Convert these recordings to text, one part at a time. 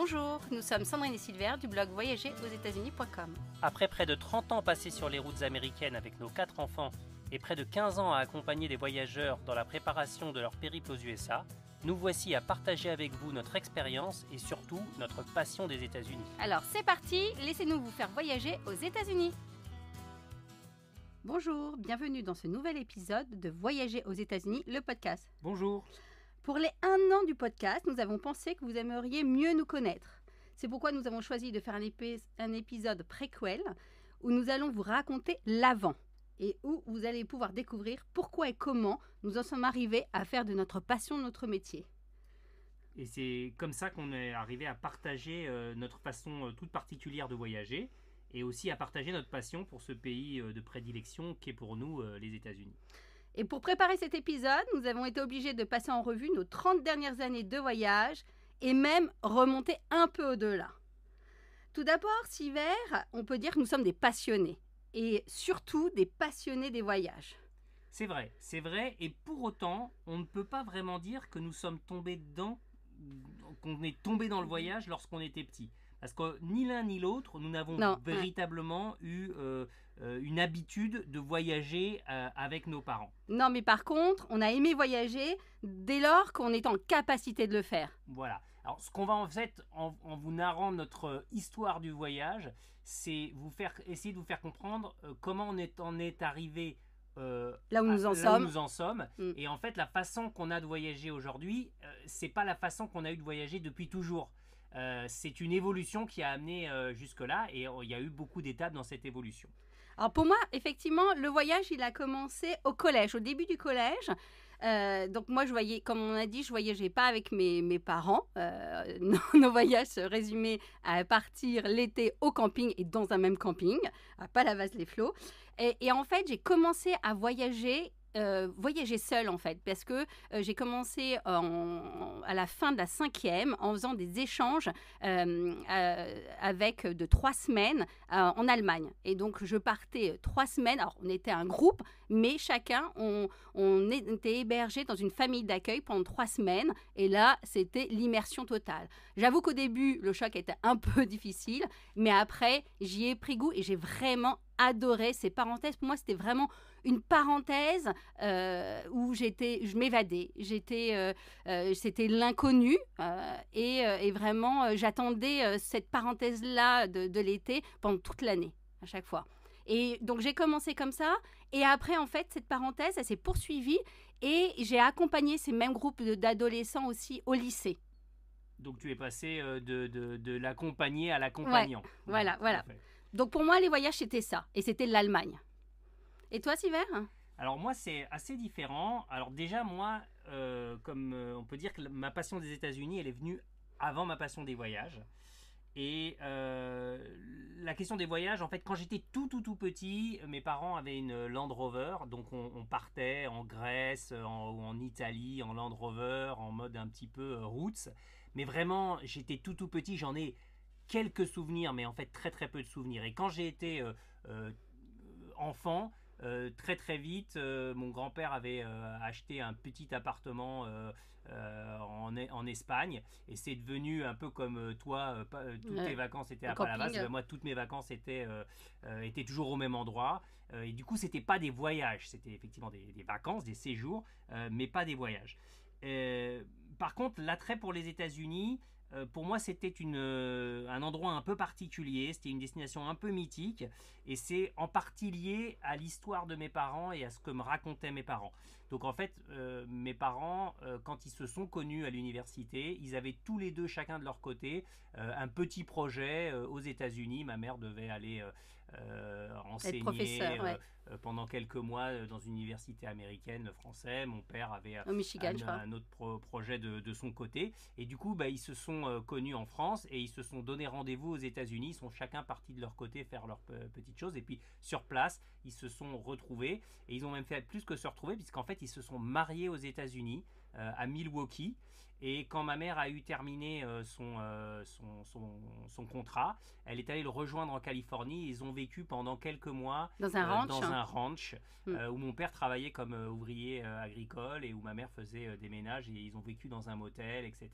Bonjour, nous sommes Sandrine et Silver du blog voyagerosetats-unis.com. Après près de 30 ans passés sur les routes américaines avec nos 4 enfants et près de 15 ans à accompagner des voyageurs dans la préparation de leur périple aux USA, nous voici à partager avec vous notre expérience et surtout notre passion des États-Unis. Alors c'est parti, laissez-nous vous faire voyager aux États-Unis. Bonjour, bienvenue dans ce nouvel épisode de Voyager aux États-Unis, le podcast. Bonjour. Pour les 1 an du podcast, nous avons pensé que vous aimeriez mieux nous connaître. C'est pourquoi nous avons choisi de faire un épisode préquel où nous allons vous raconter l'avant et où vous allez pouvoir découvrir pourquoi et comment nous en sommes arrivés à faire de notre passion notre métier. Et c'est comme ça qu'on est arrivé à partager notre façon toute particulière de voyager et aussi à partager notre passion pour ce pays de prédilection qu'est pour nous les États-Unis. Et pour préparer cet épisode, nous avons été obligés de passer en revue nos 30 dernières années de voyage et même remonter un peu au-delà. Tout d'abord, Silver, on peut dire que nous sommes des passionnés et surtout des passionnés des voyages. C'est vrai, et pour autant, on ne peut pas vraiment dire que nous sommes tombés dedans, qu'on est tombé dans le voyage lorsqu'on était petit. Parce que ni l'un ni l'autre, nous n'avons véritablement eu une habitude de voyager avec nos parents. Non, mais par contre, on a aimé voyager dès lors qu'on est en capacité de le faire. Voilà. Alors, ce qu'on va en fait, en vous narrant notre histoire du voyage, c'est essayer de vous faire comprendre comment on est arrivé là où nous en sommes. Et en fait, la façon qu'on a de voyager aujourd'hui, c'est pas la façon qu'on a eu de voyager depuis toujours. C'est une évolution qui a amené jusque-là et il y a eu beaucoup d'étapes dans cette évolution. Alors pour moi, effectivement, le voyage, il a commencé au collège, au début du collège. Donc moi, comme on a dit, je voyageais pas avec mes parents. Nos voyages se résumaient à partir l'été au camping et dans un même camping, à Palavas-les-Flots. Et en fait, j'ai commencé à voyager seule en fait, parce que j'ai commencé à la fin de la 5e en faisant des échanges avec de 3 semaines en Allemagne. Et donc je partais 3 semaines, alors on était un groupe, mais chacun, on était hébergé dans une famille d'accueil pendant 3 semaines, et là c'était l'immersion totale. J'avoue qu'au début le choc était un peu difficile, mais après j'y ai pris goût et j'ai vraiment adoré ces parenthèses. Pour moi, c'était vraiment une parenthèse où je m'évadais. C'était l'inconnu et vraiment, j'attendais cette parenthèse-là de l'été pendant toute l'année, à chaque fois. Et donc, j'ai commencé comme ça. Et après, en fait, cette parenthèse, elle s'est poursuivie et j'ai accompagné ces mêmes groupes d'adolescents aussi au lycée. Donc, tu es passé de l'accompagné à l'accompagnant. Ouais, voilà. Donc pour moi, les voyages, c'était ça. Et c'était l'Allemagne. Et toi, Silver ? Alors moi, c'est assez différent. Alors déjà, moi, comme on peut dire que ma passion des États-Unis, elle est venue avant ma passion des voyages. Et la question des voyages, en fait, quand j'étais tout petit, mes parents avaient une Land Rover. Donc on partait en Grèce, en Italie, en Land Rover, en mode un petit peu roots. Mais vraiment, j'étais tout petit, j'en ai quelques souvenirs, mais en fait très peu de souvenirs. Et quand j'ai été enfant, très vite, mon grand-père avait acheté un petit appartement en Espagne, et c'est devenu un peu comme toi, toutes tes vacances étaient à Palavas. Moi, toutes mes vacances étaient toujours au même endroit, et du coup c'était pas des voyages, c'était effectivement des vacances, des séjours, mais pas des voyages. Par contre, l'attrait pour les États-Unis, pour moi, c'était un endroit un peu particulier, c'était une destination un peu mythique, et c'est en partie lié à l'histoire de mes parents et à ce que me racontaient mes parents. Donc en fait, mes parents, quand ils se sont connus à l'université, ils avaient tous les deux, chacun de leur côté, un petit projet aux États-Unis. Ma mère devait aller enseigner pendant quelques mois dans une université américaine, français. Mon père avait un autre projet de son côté. Et du coup, ils se sont connus en France et ils se sont donné rendez-vous aux États-Unis. Ils sont chacun partis de leur côté faire leurs petites choses. Et puis sur place, ils se sont retrouvés. Et ils ont même fait plus que se retrouver, puisqu'en fait, ils se sont mariés aux États-Unis. à Milwaukee. Et quand ma mère a eu terminé son contrat, elle est allée le rejoindre en Californie. Ils ont vécu pendant quelques mois Dans un ranch. dans un ranch Mm. où mon père travaillait comme ouvrier agricole et où ma mère faisait des ménages. Et ils ont vécu dans un motel, etc.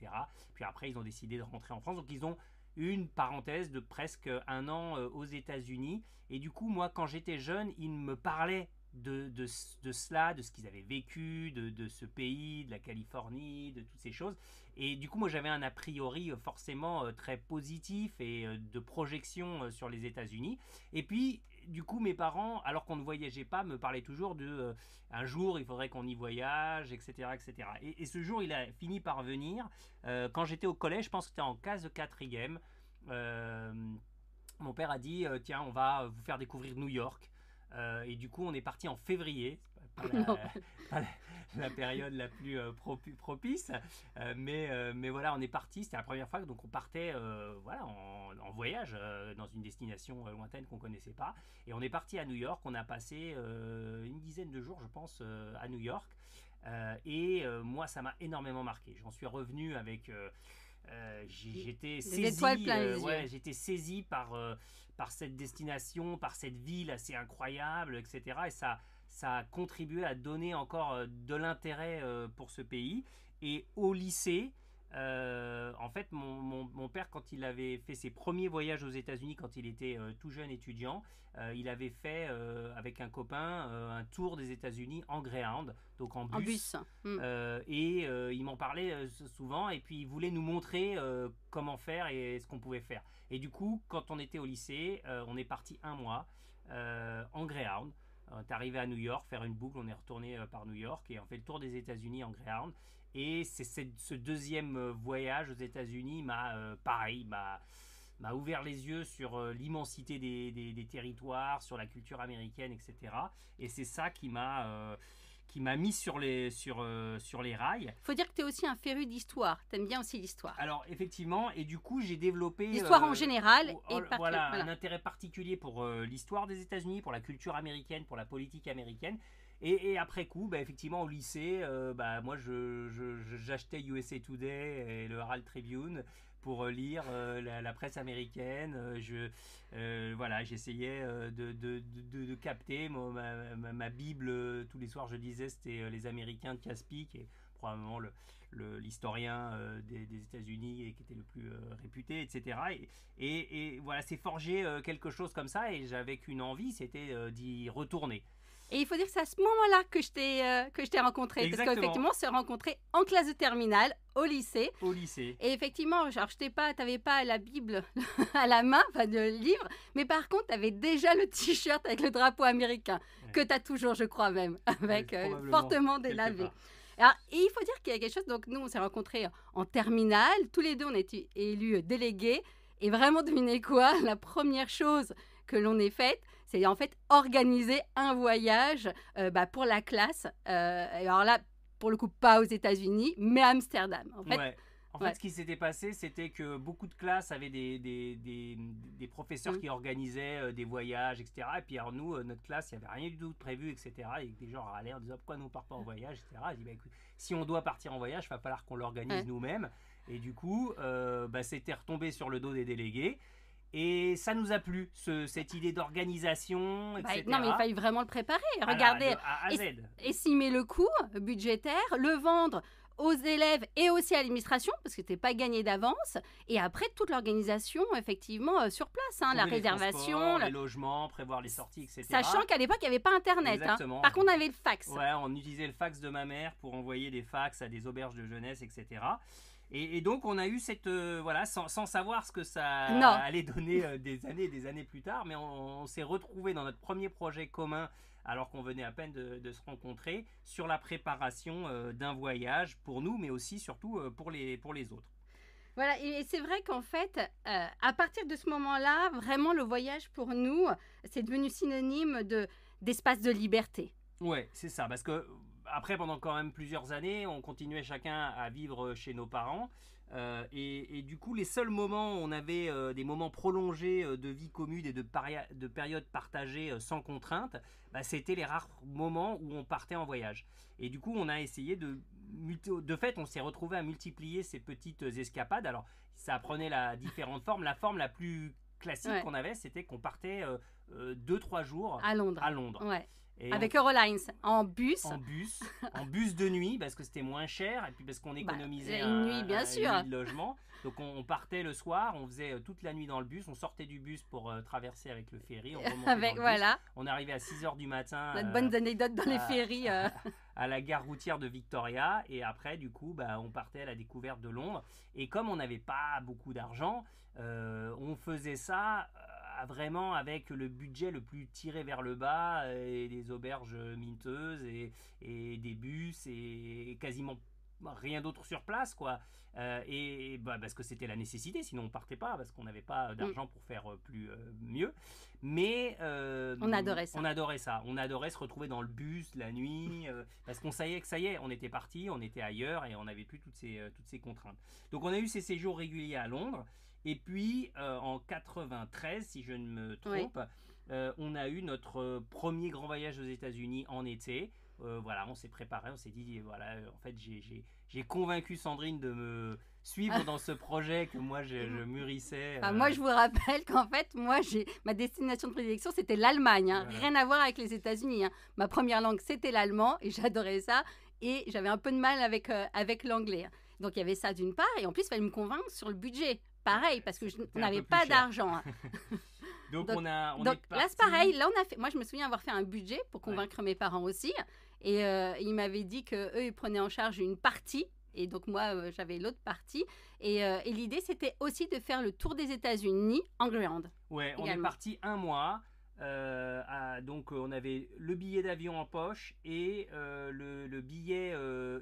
Puis après, ils ont décidé de rentrer en France. Donc, ils ont une parenthèse de presque un an aux États-Unis. Et du coup, moi, quand j'étais jeune, ils me parlaient de cela, de ce qu'ils avaient vécu, de ce pays, de la Californie, de toutes ces choses. Et du coup, moi, j'avais un a priori forcément très positif et de projection sur les États-Unis. Et puis, du coup, mes parents, alors qu'on ne voyageait pas, me parlaient toujours de un jour, il faudrait qu'on y voyage, etc. etc. Et ce jour, il a fini par venir. Quand j'étais au collège, je pense que c'était en classe de quatrième. Mon père a dit tiens, on va vous faire découvrir New York. Et du coup, on est parti en février. Pas la période la plus propice. Mais voilà, on est parti. C'était la première fois. Donc, on partait voilà, en voyage dans une destination lointaine qu'on ne connaissait pas. Et on est parti à New York. On a passé une dizaine de jours, je pense, à New York. Moi, ça m'a énormément marqué. J'en suis revenu avec... j'étais j'étais saisi par cette destination, par cette ville assez incroyable, etc. Et ça a contribué à donner encore de l'intérêt pour ce pays. Et au lycée, en fait, mon père, quand il avait fait ses premiers voyages aux États-Unis, quand il était tout jeune étudiant, il avait fait avec un copain un tour des États-Unis en Greyhound, donc en bus. Il m'en parlait souvent, et puis il voulait nous montrer comment faire et ce qu'on pouvait faire. Et du coup, quand on était au lycée, on est parti un mois en Greyhound. On est arrivé à New York, faire une boucle, on est retourné par New York et on fait le tour des États-Unis en Greyhound. Et ce deuxième voyage aux États-Unis m'a ouvert les yeux sur l'immensité des territoires, sur la culture américaine, etc. Et c'est ça qui m'a mis sur les rails. Faut dire que tu es aussi un féru d'histoire. Tu aimes bien aussi l'histoire. Alors, effectivement, et du coup, j'ai développé... L'histoire en général. Voilà, un intérêt particulier pour l'histoire des États-Unis, pour la culture américaine, pour la politique américaine. Et après coup, effectivement, au lycée, moi, j'achetais USA Today et le Herald Tribune pour lire la presse américaine. J'essayais de capter ma Bible. Tous les soirs, je disais, c'était les Américains de Caspic, et probablement l'historien des États-Unis et qui était le plus réputé, etc. Et voilà, c'est forgé quelque chose comme ça, et j'avais qu'une envie, c'était d'y retourner. Et il faut dire que c'est à ce moment-là que je t'ai rencontré. Exactement. Parce qu'effectivement, on s'est rencontrés en classe de terminale, au lycée. Au lycée. Et effectivement, genre, t'avais pas la Bible à la main, enfin le livre, mais par contre, tu avais déjà le t-shirt avec le drapeau américain, que tu as toujours, je crois même, avec fortement délavé. Alors, et il faut dire qu'il y a quelque chose, donc nous, on s'est rencontrés en terminale, tous les deux, on a été élus délégués, et vraiment, devinez quoi, la première chose que l'on ait faite, c'est en fait organiser un voyage pour la classe. Alors là, pour le coup, pas aux États-Unis, mais à Amsterdam. En fait, ce qui s'était passé, c'était que beaucoup de classes avaient des professeurs qui organisaient des voyages, etc. Et puis alors nous, notre classe, il n'y avait rien du tout de prévu, etc. Et des gens râlaient en disant pourquoi nous ne partons pas en voyage, etc. Je dis écoute, si on doit partir en voyage, il va falloir qu'on l'organise nous-mêmes. Et du coup, c'était retombé sur le dos des délégués. Et ça nous a plu, cette idée d'organisation, etc. Non, mais il fallait vraiment le préparer. Regardez, estimer le coût budgétaire, le vendre aux élèves et aussi à l'administration, parce que c'était pas gagné d'avance. Et après, toute l'organisation, effectivement, sur place, la réservation. Les logements, prévoir les sorties, etc. Sachant qu'à l'époque, il n'y avait pas Internet. Par contre, on avait le fax. Ouais, on utilisait le fax de ma mère pour envoyer des fax à des auberges de jeunesse, etc. Et donc, on a eu cette... sans savoir ce que ça allait donner des années plus tard, mais on s'est retrouvés dans notre premier projet commun, alors qu'on venait à peine de se rencontrer, sur la préparation d'un voyage pour nous, mais aussi, surtout, pour les autres. Voilà, et c'est vrai qu'en fait, à partir de ce moment-là, vraiment, le voyage, pour nous, c'est devenu synonyme d'espace de liberté. Ouais, c'est ça, parce que... Après, pendant quand même plusieurs années, on continuait chacun à vivre chez nos parents. Et du coup, les seuls moments où on avait des moments prolongés de vie commune et de périodes partagées sans contrainte, c'était les rares moments où on partait en voyage. Et du coup, on a essayé de de fait, on s'est retrouvé à multiplier ces petites escapades. Alors, ça prenait différentes formes. La forme la plus classique qu'on avait, c'était qu'on partait 2-3 jours à Londres. Ouais. Et avec Eurolines, en bus de nuit, parce que c'était moins cher, et puis parce qu'on économisait une nuit de logement. Donc on partait le soir, on faisait toute la nuit dans le bus, on sortait du bus pour traverser avec le ferry, on remontait dans le bus. On arrivait à 6h du matin. Notre bonne anecdote dans les ferries. À la gare routière de Victoria, et après du coup on partait à la découverte de Londres. Et comme on n'avait pas beaucoup d'argent, on faisait ça vraiment avec le budget le plus tiré vers le bas, et des auberges minteuses et des bus et quasiment rien d'autre sur place, quoi. Parce que c'était la nécessité, sinon on partait pas, parce qu'on n'avait pas d'argent pour faire mieux. Mais on adorait ça. On adorait se retrouver dans le bus la nuit, parce qu'on savait que ça y est, on était parti, on était ailleurs et on n'avait plus toutes ces contraintes. Donc on a eu ces séjours réguliers à Londres. Et puis en 93, si je ne me trompe, on a eu notre premier grand voyage aux États-Unis en été. Voilà, on s'est préparé, on s'est dit, voilà, en fait, j'ai convaincu Sandrine de me suivre dans ce projet que moi je mûrissais. Moi, je vous rappelle qu'en fait, ma destination de prédilection, c'était l'Allemagne. Hein. Voilà. Rien à voir avec les États-Unis. Hein. Ma première langue, c'était l'allemand et j'adorais ça. Et j'avais un peu de mal avec l'anglais. Donc, il y avait ça d'une part. Et en plus, il fallait me convaincre sur le budget. Pareil, parce que on n'avait pas d'argent. Hein. Donc est parti. Là, c'est pareil. Là, moi, je me souviens avoir fait un budget pour convaincre mes parents aussi. Et ils m'avaient dit qu'eux, ils prenaient en charge une partie. Et donc, moi, j'avais l'autre partie. Et l'idée, c'était aussi de faire le tour des États-Unis en Greyhound. Ouais, on est parti un mois. Donc on avait le billet d'avion en poche et le billet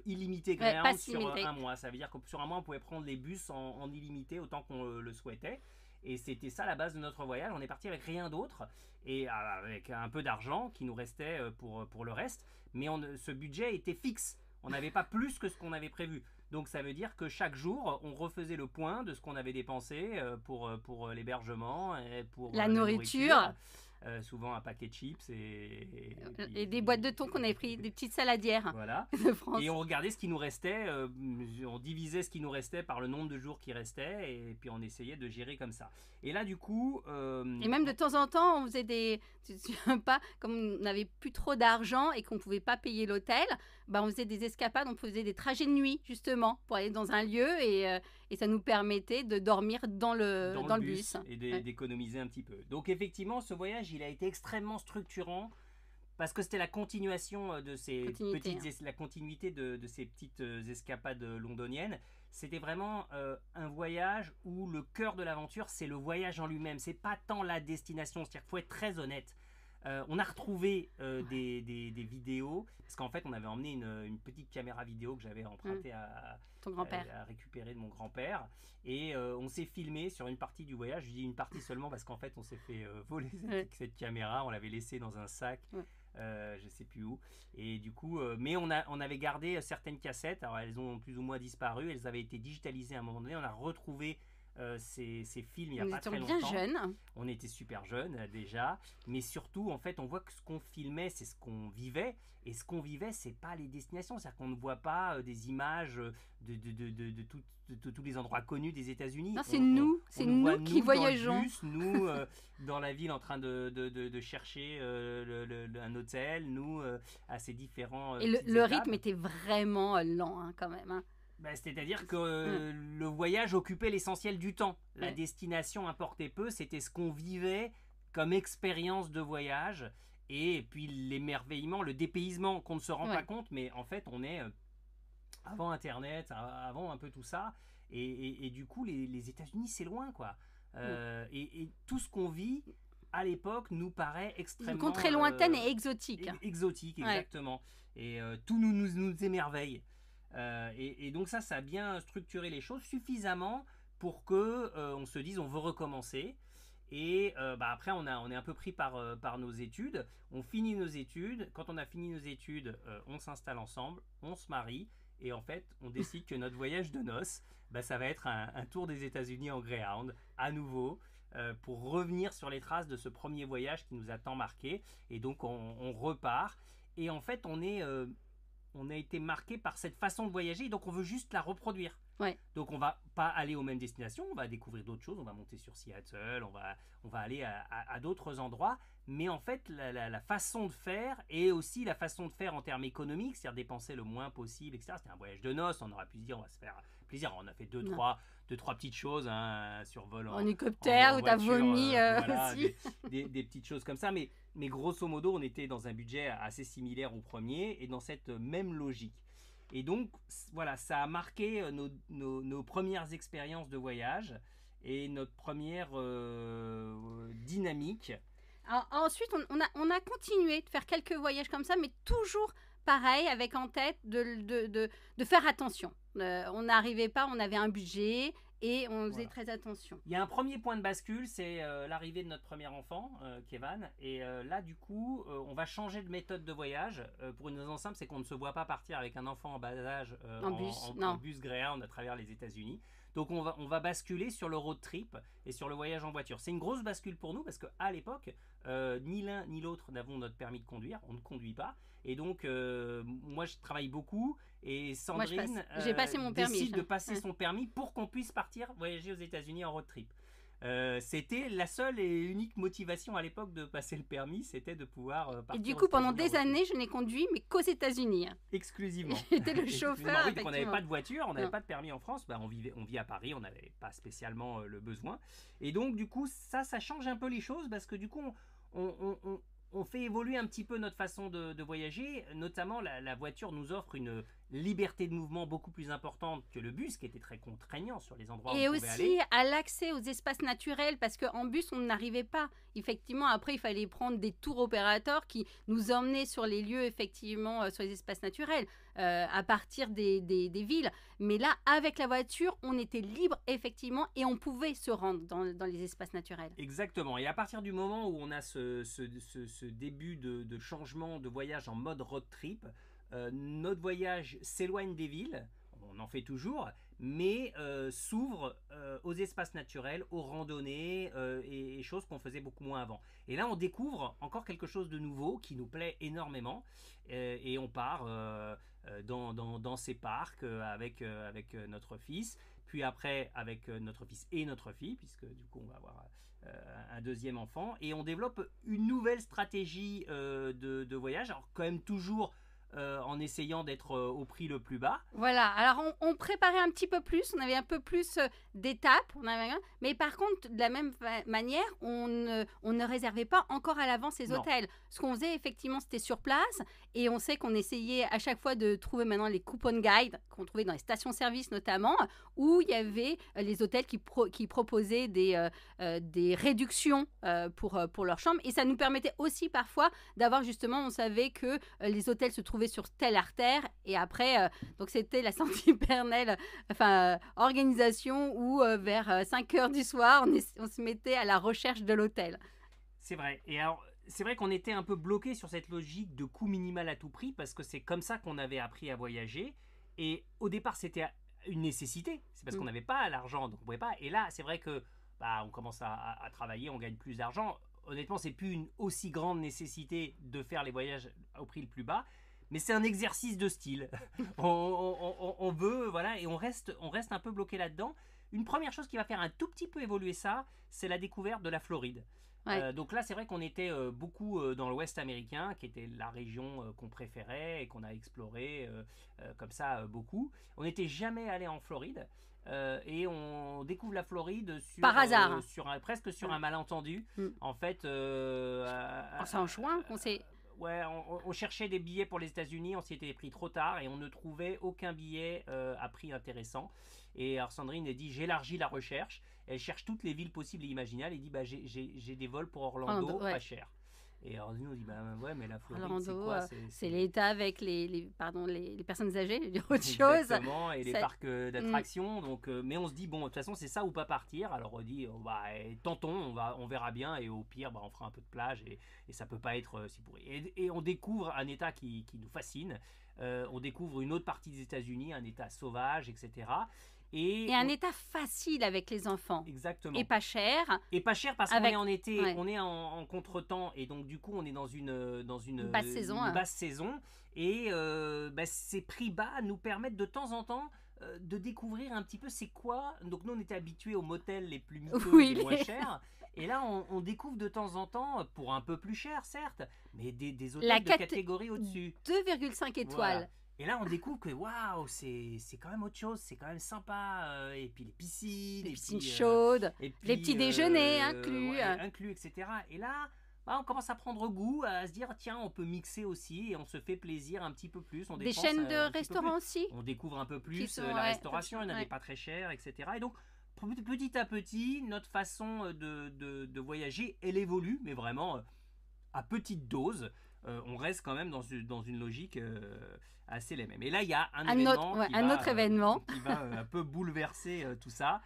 illimité Greyhound sur un mois. Ça veut dire que sur un mois on pouvait prendre les bus en illimité autant qu'on le souhaitait. Et c'était ça la base de notre voyage. On est parti avec rien d'autre et avec un peu d'argent qui nous restait pour le reste. Mais ce budget était fixe. On n'avait pas plus que ce qu'on avait prévu. Donc ça veut dire que chaque jour, on refaisait le point de ce qu'on avait dépensé pour l'hébergement et pour la nourriture. Souvent un paquet de chips et des boîtes de thon qu'on avait pris, des petites saladières de France. Et on regardait ce qui nous restait, on divisait ce qui nous restait par le nombre de jours qui restaient et puis on essayait de gérer comme ça. Et là du coup... Et même de temps en temps, on faisait comme on n'avait plus trop d'argent et qu'on ne pouvait pas payer l'hôtel, on faisait des escapades, on faisait des trajets de nuit justement pour aller dans un lieu et ça nous permettait de dormir dans le bus. Et d'économiser un petit peu. Donc effectivement, ce voyage, il a été extrêmement structurant parce que c'était la continuation de ces la continuité de ces petites escapades londoniennes. C'était vraiment un voyage où le cœur de l'aventure, c'est le voyage en lui-même. C'est pas tant la destination. C'est-à-dire qu'il faut être très honnête. On a retrouvé des vidéos parce qu'en fait on avait emmené une petite caméra vidéo que j'avais empruntée à récupérer de mon grand-père et on s'est filmé sur une partie du voyage. Je dis une partie seulement parce qu'en fait on s'est fait voler cette caméra, on l'avait laissée dans un sac je sais plus où et du coup mais on avait gardé certaines cassettes. Alors elles ont plus ou moins disparu, elles avaient été digitalisées à un moment donné. On a retrouvé ces films il n'y a pas très longtemps. Bien jeunes. On était super jeunes déjà, mais surtout en fait on voit que ce qu'on filmait c'est ce qu'on vivait et ce qu'on vivait c'est pas les destinations, c'est-à-dire qu'on ne voit pas des images de tous les endroits connus des États-Unis. Non, c'est nous qui voyageons. Dans le bus, nous dans la ville en train de chercher un hôtel, nous à ces différents et le rythme était vraiment lent quand même. Hein. C'est-à-dire que le voyage occupait l'essentiel du temps. La destination importait peu, c'était ce qu'on vivait comme expérience de voyage. Et puis l'émerveillement, le dépaysement qu'on ne se rend pas compte, mais en fait on est avant Internet, avant un peu tout ça. Et du coup les États-Unis c'est loin quoi. Et tout ce qu'on vit à l'époque nous paraît extrêmement... très lointaine et exotique. Exotique, exactement. Et tout nous émerveille. Et donc ça a bien structuré les choses suffisamment pour que on se dise on veut recommencer. Et après on est un peu pris par nos études. On finit nos études. Quand on a fini nos études, on s'installe ensemble, on se marie et en fait on décide que notre voyage de noces, ça va être un tour des États-Unis en Greyhound à nouveau. Pour revenir sur les traces de ce premier voyage qui nous a tant marqué. Et donc on repart et en fait on est on a été marqué par cette façon de voyager, donc on veut juste la reproduire. Ouais. Donc on va pas aller aux mêmes destinations, on va découvrir d'autres choses, on va monter sur Seattle, on va aller à d'autres endroits, mais en fait la façon de faire et aussi la façon de faire en termes économiques, c'est-à-dire dépenser le moins possible, etc. C'était un voyage de noces, on aurait pu se dire on va se faire plaisir, on a fait deux, trois petites choses, un survol en hélicoptère où tu as vomi voilà, aussi. Des petites choses comme ça, mais grosso modo on était dans un budget assez similaire au premier et dans cette même logique. Et donc, voilà, ça a marqué nos premières expériences de voyage et notre première dynamique. Alors, ensuite, on a continué de faire quelques voyages comme ça, mais toujours pareil, avec en tête de faire attention. On n'arrivait pas, on avait un budget et on faisait très attention. Il y a un premier point de bascule, c'est l'arrivée de notre premier enfant, Kevin. Et là, du coup, on va changer de méthode de voyage. Pour une raison simple, c'est qu'on ne se voit pas partir avec un enfant en bas âge en bus Greyhound à travers les États-Unis. Donc on va basculer sur le road trip et sur le voyage en voiture. C'est une grosse bascule pour nous parce qu'à l'époque, ni l'un ni l'autre n'avons notre permis de conduire. On ne conduit pas. Et donc, moi, je travaille beaucoup et Sandrine j'ai passé mon permis, décide de passer son permis pour qu'on puisse partir voyager aux États-Unis en road trip. C'était la seule et unique motivation à l'époque de passer le permis, c'était de pouvoir partir. Et du coup, pendant des années, je n'ai conduit, mais qu'aux États-Unis. Exclusivement. J'étais le chauffeur. Oui, on n'avait pas de voiture, on n'avait pas de permis en France. On vit à Paris, on n'avait pas spécialement le besoin. Et donc, du coup, ça change un peu les choses parce que du coup, on fait évoluer un petit peu notre façon de voyager. Notamment, la voiture nous offre une liberté de mouvement beaucoup plus importante que le bus, qui était très contraignant sur les endroits où on pouvait aller. Et aussi à l'accès aux espaces naturels, parce qu'en bus, on n'arrivait pas. Effectivement, après, il fallait prendre des tours opérateurs qui nous emmenaient sur les lieux, effectivement, sur les espaces naturels, à partir des villes. Mais là, avec la voiture, on était libre, effectivement, et on pouvait se rendre dans les espaces naturels. Exactement. Et à partir du moment où on a ce début de changement de voyage en mode road trip, notre voyage s'éloigne des villes, on en fait toujours, mais s'ouvre aux espaces naturels, aux randonnées et choses qu'on faisait beaucoup moins avant. Et là, on découvre encore quelque chose de nouveau qui nous plaît énormément et on part dans ces parcs avec notre fils, puis après avec notre fils et notre fille, puisque du coup, on va avoir un deuxième enfant, et on développe une nouvelle stratégie de voyage, alors quand même toujours en essayant d'être au prix le plus bas. Voilà, alors on préparait un petit peu plus, on avait un peu plus d'étapes, mais par contre, de la même manière, on ne réservait pas encore à l'avance les hôtels. Ce qu'on faisait, effectivement, c'était sur place, et on sait qu'on essayait à chaque fois de trouver maintenant les coupon guides qu'on trouvait dans les stations-service notamment, où il y avait les hôtels qui proposaient des réductions pour leur chambre, et ça nous permettait aussi parfois d'avoir justement, on savait que les hôtels se trouvaient sur telle artère, et après donc c'était la sempiternelle organisation où vers 5h du soir on se mettait à la recherche de l'hôtel. C'est vrai. Et alors c'est vrai qu'on était un peu bloqué sur cette logique de coût minimal à tout prix parce que c'est comme ça qu'on avait appris à voyager, et au départ c'était une nécessité, c'est parce qu'on n'avait pas l'argent, donc on pouvait pas. Et là c'est vrai que on commence à travailler, on gagne plus d'argent. Honnêtement, c'est plus une aussi grande nécessité de faire les voyages au prix le plus bas, mais c'est un exercice de style. on veut, voilà, et on reste un peu bloqué là-dedans. Une première chose qui va faire un tout petit peu évoluer ça, c'est la découverte de la Floride. Ouais. Donc là, c'est vrai qu'on était beaucoup dans l'Ouest américain, qui était la région qu'on préférait et qu'on a exploré comme ça beaucoup. On n'était jamais allé en Floride. Et on découvre la Floride par hasard, presque sur un malentendu. En fait, c'est en juin qu'on s'est... Ouais, on cherchait des billets pour les États-Unis, on s'y était pris trop tard et on ne trouvait aucun billet à prix intéressant. Et alors Sandrine a dit j'élargis la recherche. Elle cherche toutes les villes possibles et imaginables et dit j'ai des vols pour Orlando pas cher. Et alors nous on dit ouais, mais la Floride c'est quoi? C'est l'État avec les personnes âgées, autre chose. Exactement, et les parcs d'attractions. Donc, mais on se dit bon, de toute façon c'est ça ou pas partir. Alors on dit tentons, on verra bien, et au pire on fera un peu de plage et ça peut pas être si pourri. Et on découvre un État qui nous fascine. On découvre une autre partie des États-Unis, un État sauvage, etc. Et un état facile avec les enfants. Exactement. Et pas cher. Et pas cher parce qu'on est en été, ouais. on est en contretemps et donc du coup on est dans une Basse saison. basse saison et ces prix bas nous permettent de temps en temps de découvrir un petit peu c'est quoi. Donc nous on était habitués aux motels les plus miteux et les moins chers. Et là, on découvre de temps en temps, pour un peu plus cher, certes, mais des hôtels de catégorie au-dessus. 2,5 étoiles. Voilà. Et là, on découvre que waouh, c'est quand même autre chose, c'est quand même sympa. Et puis les piscines chaudes, les petits déjeuners inclus. Inclus, etc. Et là, on commence à prendre goût, à se dire tiens, on peut mixer aussi et on se fait plaisir un petit peu plus. On des chaînes de restaurants aussi. On découvre un peu plus la restauration, il n'y en a pas très cher, etc. Et donc, petit à petit, notre façon de voyager, elle évolue, mais vraiment à petite dose. On reste quand même dans une logique assez la même. Et là, il y a un autre événement qui va un peu bouleverser tout ça.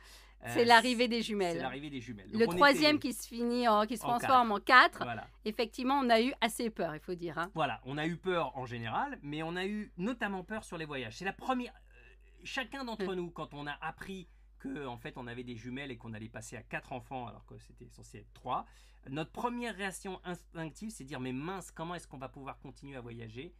C'est l'arrivée des jumelles. Donc, le troisième qui se transforme en 4. Voilà. Effectivement, on a eu assez peur, il faut dire. Hein. Voilà, on a eu peur en général, mais on a eu notamment peur sur les voyages. C'est la première... Chacun d'entre nous, quand on a appris en fait on avait des jumelles et qu'on allait passer à 4 enfants alors que c'était censé être 3, notre première réaction instinctive c'est de dire mais mince, comment est-ce qu'on va pouvoir continuer à voyager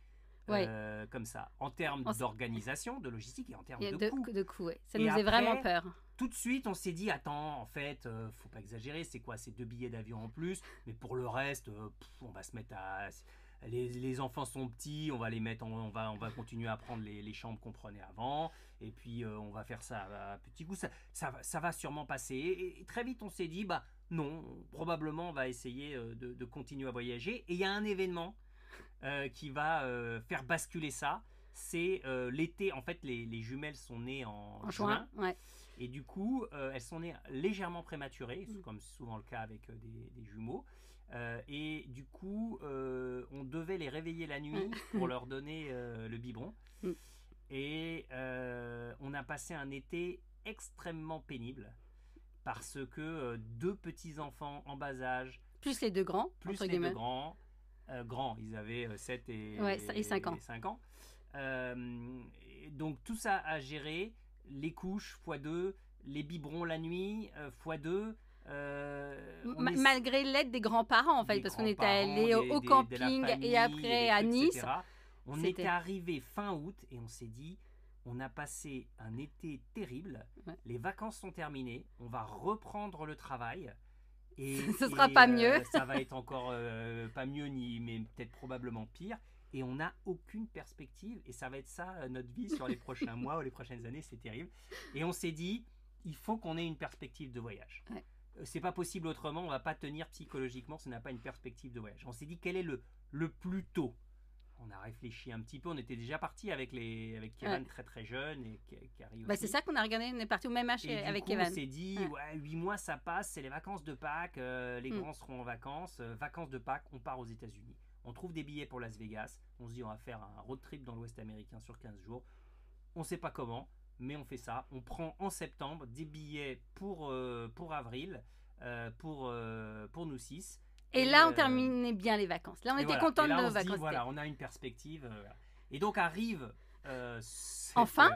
comme ça, en termes d'organisation, de logistique et en termes de coût. Ça nous faisait vraiment peur. Tout de suite on s'est dit attends, en fait faut pas exagérer, c'est quoi, c'est 2 billets d'avion en plus, mais pour le reste on va se mettre à... Les enfants sont petits, on va les mettre, on va continuer à prendre les chambres qu'on prenait avant, et puis on va faire ça à petit coup, ça va sûrement passer. Et très vite on s'est dit non, probablement on va essayer de continuer à voyager. Et il y a un événement qui va faire basculer ça, c'est l'été. En fait les jumelles sont nées en juin. Ouais. Et du coup elles sont nées légèrement prématurées, comme c'est souvent le cas avec des jumeaux. Et du coup, on devait les réveiller la nuit pour leur donner le biberon. Et on a passé un été extrêmement pénible parce que 2 petits-enfants en bas âge... Plus les 2 grands. Grands, ils avaient 7 et 5 ans. 5 ans. Donc tout ça à gérer, les couches x2, les biberons la nuit x2... malgré l'aide des grands-parents en fait, parce qu'on était allé au camping et après à Nice. On était arrivé fin août et on s'est dit on a passé un été terrible, les vacances sont terminées, on va reprendre le travail et ce sera pas mieux. Ça va être encore pas mieux mais peut-être probablement pire. Et on n'a aucune perspective et ça va être ça notre vie sur les prochains mois ou les prochaines années, c'est terrible. Et on s'est dit il faut qu'on ait une perspective de voyage. C'est pas possible autrement, on va pas tenir psychologiquement si on n'a pas une perspective de voyage. On s'est dit quel est le plus tôt. On a réfléchi un petit peu, on était déjà parti avec Kevin très très jeune et qui arrive aussi. C'est ça qu'on a regardé, on est parti au même âge avec Kevin. On s'est dit 8 mois ça passe, c'est les vacances de Pâques, les grands seront en vacances, vacances de Pâques, on part aux États-Unis. On trouve des billets pour Las Vegas, on se dit on va faire un road trip dans l'Ouest américain sur 15 jours. On sait pas comment, mais on fait ça. On prend en septembre des billets pour avril, pour nous 6. Et là, on terminait bien les vacances. Là, on était contents de nos vacances. Voilà, on a une perspective. Et donc arrive enfin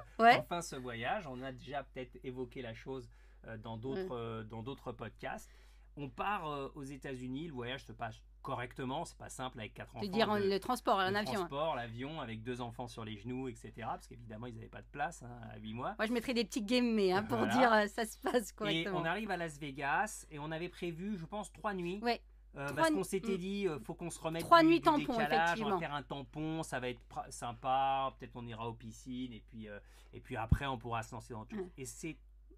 ce voyage. On a déjà peut-être évoqué la chose dans d'autres podcasts. On part aux États-Unis. Le voyage se passe correctement. C'est pas simple avec 4 enfants. Tu veux dire le transport, l'avion avec 2 enfants sur les genoux, etc. Parce qu'évidemment, ils n'avaient pas de place à 8 mois. Moi, je mettrais des petits guillemets pour dire ça se passe correctement. Et on arrive à Las Vegas et on avait prévu, je pense, 3 nuits. Ouais. Parce qu'on s'était dit, faut qu'on se remette 3 nuits du tampon, décalage, on va faire un tampon, ça va être sympa, peut-être on ira aux piscines et puis après on pourra se lancer dans tout. Et c'est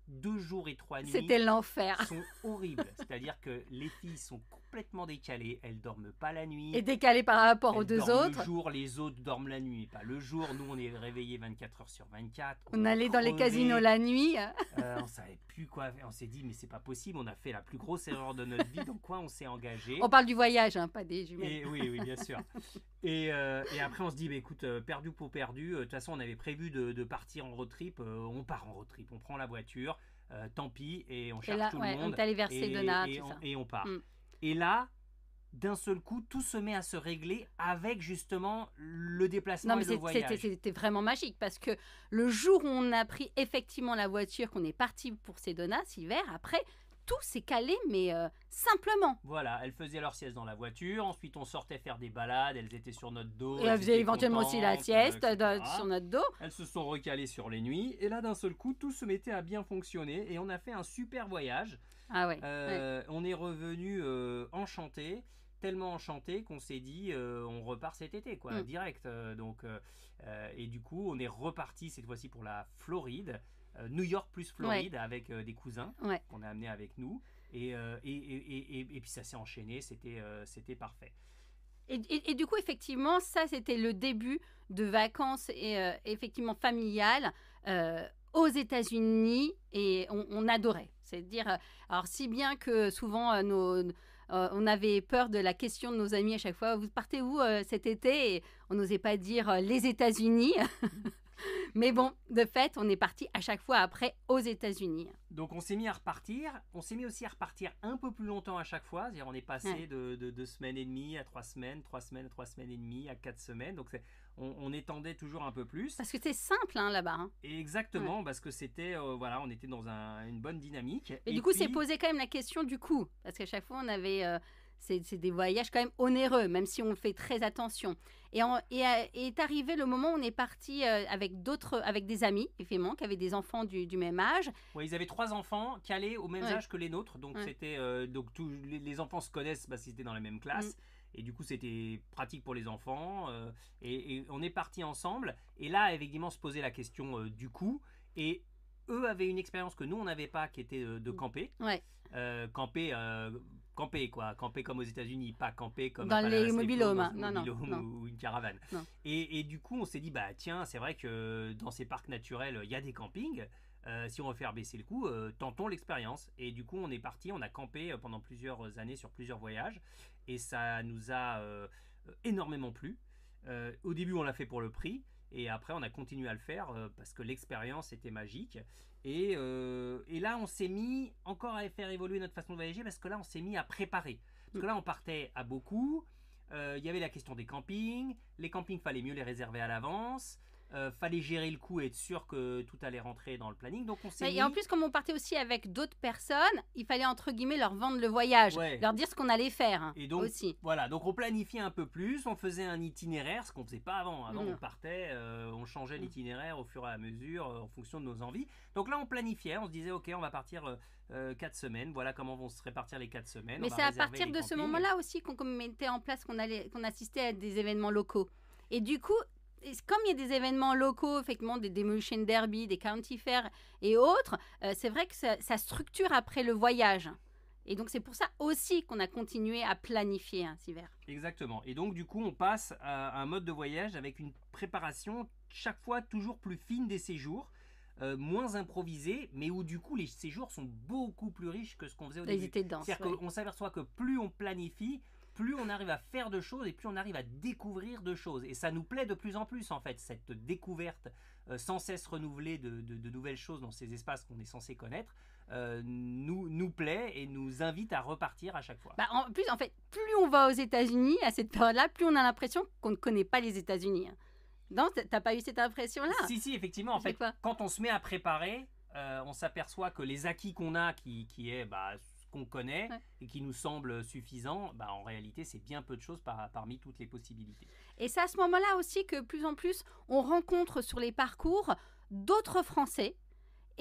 2 jours et 3 nuits. C'était l'enfer. Sont horribles. C'est-à-dire que les filles sont complètement décalées, elles dorment pas la nuit. Et décalées par rapport aux 2 autres. Le jour, les autres dorment la nuit, pas le jour. Nous, on est réveillés 24 heures sur 24. On allait dans les casinos la nuit. On savait plus quoi faire. On s'est dit, mais c'est pas possible. On a fait la plus grosse erreur de notre vie. Donc quoi, on s'est engagé. On parle du voyage, pas des jumelles. Oui, bien sûr. Et après, on se dit, écoute, perdu pour perdu. De toute façon, on avait prévu de partir en road trip. On part en road trip. On prend la voiture. Tant pis. Et on cherche tout le monde. On est allé vers Sedona, et on part. Et là, d'un seul coup, tout se met à se régler avec justement le déplacement Non, mais et le voyage. c'était vraiment magique parce que le jour où on a pris effectivement la voiture, qu'on est parti pour Sedona cet hiver, après, tout s'est calé, mais simplement. Voilà, elles faisaient leur sieste dans la voiture, ensuite on sortait faire des balades, elles étaient sur notre dos. Et elles faisaient éventuellement aussi la sieste etc. sur notre dos. Elles se sont recalées sur les nuits, et là d'un seul coup, tout se mettait à bien fonctionner, et on a fait un super voyage. Ah ouais. On est revenu enchanté, tellement enchanté qu'on s'est dit on repart cet été, quoi, direct. Et du coup, on est reparti cette fois-ci pour la Floride. New York plus Floride avec des cousins qu'on a amenés avec nous et puis ça s'est enchaîné, c'était parfait. Et du coup, effectivement, ça c'était le début de vacances effectivement familiales aux États-Unis et on adorait. C'est-à-dire, alors si bien que souvent on avait peur de la question de nos amis à chaque fois, vous partez où cet été? Et on n'osait pas dire les États-Unis. Mais bon, de fait, on est parti à chaque fois après aux États-Unis. Donc on s'est mis à repartir. On s'est mis aussi à repartir un peu plus longtemps à chaque fois. C'est-à-dire on est passé de 2 semaines et demie à 3 semaines, 3 semaines, 3 semaines et demie à 4 semaines. Donc on étendait toujours un peu plus. Parce que c'est simple là-bas. Hein. Exactement, parce que c'était, on était dans une bonne dynamique. Et du coup, c'est posé quand même la question du coût. Parce qu'à chaque fois, on avait... c'est des voyages quand même onéreux, même si on fait très attention. Et est arrivé le moment où on est parti avec des amis, effectivement, qui avaient des enfants du même âge. Oui, ils avaient 3 enfants qui allaient au même âge que les nôtres. Donc, c'était, tous les enfants se connaissent parce qu'ils étaient dans la même classe. Et du coup, c'était pratique pour les enfants. Et on est partis ensemble. Et là, effectivement, se posait la question du coût. Et eux avaient une expérience que nous, on n'avait pas, qui était de camper. Ouais. Camper quoi, camper comme aux États-Unis, pas camper comme dans les mobilhomes, ou une caravane. Et du coup, on s'est dit tiens, c'est vrai que dans ces parcs naturels, il y a des campings. Si on veut faire baisser le coût, tentons l'expérience. Et du coup, on est parti, on a campé pendant plusieurs années sur plusieurs voyages, et ça nous a énormément plu. Au début, on l'a fait pour le prix. Et après, on a continué à le faire parce que l'expérience était magique. Et là, on s'est mis encore à faire évoluer notre façon de voyager parce que là, on s'est mis à préparer. Parce que là, on partait à beaucoup. Il y avait la question des campings. Les campings, fallait mieux les réserver à l'avance. Fallait gérer le coût et être sûr que tout allait rentrer dans le planning. Donc on s'est Et en plus, comme on partait aussi avec d'autres personnes, il fallait entre guillemets leur vendre le voyage, leur dire ce qu'on allait faire. Et donc, aussi. Voilà, donc on planifiait un peu plus, on faisait un itinéraire, ce qu'on ne faisait pas avant. Avant, on partait, on changeait l'itinéraire au fur et à mesure en fonction de nos envies. Donc là, on planifiait, on se disait, ok, on va partir 4 semaines, voilà comment vont se répartir les 4 semaines. Mais c'est à partir de ce moment-là aussi qu'on mettait en place, qu'on assistait à des événements locaux. Et du coup, comme il y a des événements locaux, effectivement, des Demolition Derby, des County Fair et autres, c'est vrai que ça structure après le voyage. Et donc, c'est pour ça aussi qu'on a continué à planifier cet hiver. Exactement. Et donc, du coup, on passe à un mode de voyage avec une préparation chaque fois toujours plus fine des séjours, moins improvisés, mais où du coup, les séjours sont beaucoup plus riches que ce qu'on faisait au début. C'est-à-dire qu'on s'aperçoit que plus on planifie, plus on arrive à faire de choses et plus on arrive à découvrir de choses. Et ça nous plaît de plus en plus, en fait, cette découverte sans cesse renouvelée de nouvelles choses dans ces espaces qu'on est censé connaître, nous plaît et nous invite à repartir à chaque fois. En plus, en fait, plus on va aux États-Unis à cette période-là, plus on a l'impression qu'on ne connaît pas les États-Unis. Non, t'as pas eu cette impression-là? Si, effectivement. En fait, quand on se met à préparer, on s'aperçoit que les acquis qu'on a, qui est... qu'on connaît et qui nous semble suffisant, en réalité, c'est bien peu de choses parmi toutes les possibilités. Et c'est à ce moment-là aussi que, plus en plus, on rencontre sur les parcours d'autres Français,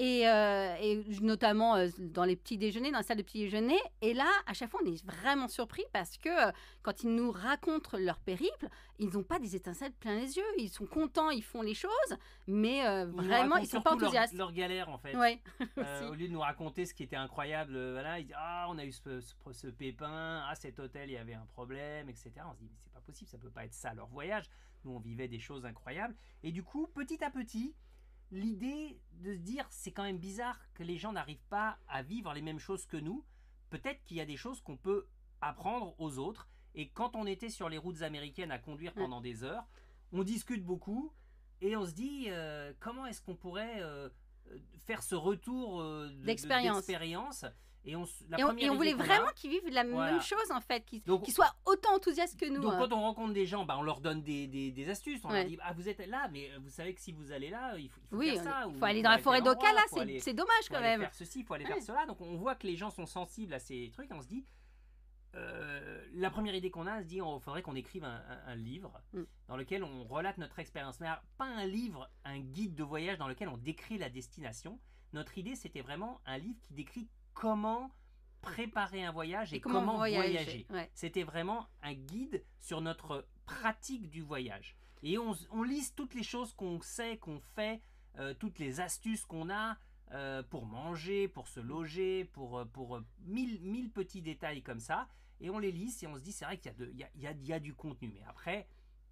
et notamment dans les petits déjeuners, dans la salle de petits déjeuners. Et là, à chaque fois, on est vraiment surpris parce que quand ils nous racontent leur périple, ils n'ont pas des étincelles plein les yeux. Ils sont contents, ils font les choses, mais vraiment, ils ne sont pas enthousiastes. Leur galère, en fait. Ouais. Au lieu de nous raconter ce qui était incroyable, ils disent on a eu ce pépin, cet hôtel, il y avait un problème, etc. On se dit, mais c'est pas possible, ça peut pas être ça leur voyage. Nous, on vivait des choses incroyables. Et du coup, petit à petit, l'idée de se dire c'est quand même bizarre que les gens n'arrivent pas à vivre les mêmes choses que nous. Peut-être qu'il y a des choses qu'on peut apprendre aux autres. Et quand on était sur les routes américaines à conduire pendant des heures, on discute beaucoup et on se dit comment est-ce qu'on pourrait faire ce retour d'expérience. Et on voulait vraiment qu'ils vivent la même chose, en fait, qu'ils soient autant enthousiastes que nous. Donc, quand on rencontre des gens, on leur donne des astuces. On leur dit, vous êtes là, mais vous savez que si vous allez là, il faut faire ça. Il faut aller dans la forêt d'Ocala, c'est dommage quand même. Il faut faire ceci, il faut aller faire cela. Donc, on voit que les gens sont sensibles à ces trucs. On se dit, la première idée qu'on a, on se dit, il faudrait qu'on écrive un livre dans lequel on relate notre expérience. Mais pas un livre, un guide de voyage dans lequel on décrit la destination. Notre idée, c'était vraiment un livre qui décrit comment préparer un voyage et comment voyager. C'était vraiment un guide sur notre pratique du voyage. Et on liste toutes les choses qu'on sait, qu'on fait, toutes les astuces qu'on a pour manger, pour se loger, pour mille petits détails comme ça. Et on les liste et on se dit, c'est vrai qu'il y a du contenu. Mais après,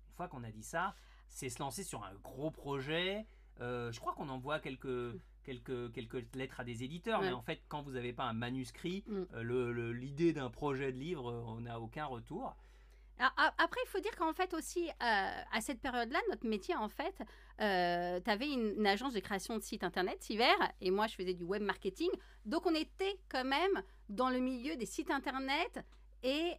une fois qu'on a dit ça, c'est se lancer sur un gros projet. Je crois qu'on envoie quelques lettres à des éditeurs, mais en fait, quand vous n'avez pas un manuscrit, l'idée d'un projet de livre, on n'a aucun retour. Alors, après, il faut dire qu'en fait aussi, à cette période-là, notre métier, en fait, tu avais une agence de création de sites internet, Siver, et moi, je faisais du web marketing. Donc, on était quand même dans le milieu des sites internet. Et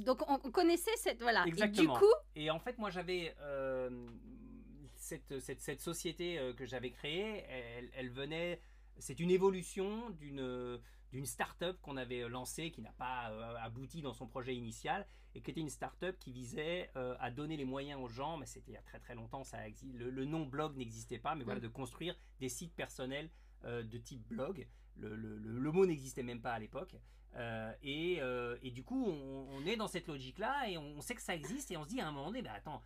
donc, on connaissait cette... Voilà. Exactement. Et du coup... Et en fait, moi, j'avais... Cette société que j'avais créée, elle venait... C'est une évolution d'une start-up qu'on avait lancée, qui n'a pas abouti dans son projet initial, et qui était une start-up qui visait à donner les moyens aux gens, mais c'était il y a très très longtemps, le nom blog n'existait pas, mais voilà, de construire des sites personnels de type blog. Le mot n'existait même pas à l'époque. Et du coup, on est dans cette logique-là, et on sait que ça existe, et on se dit à un moment donné, attends,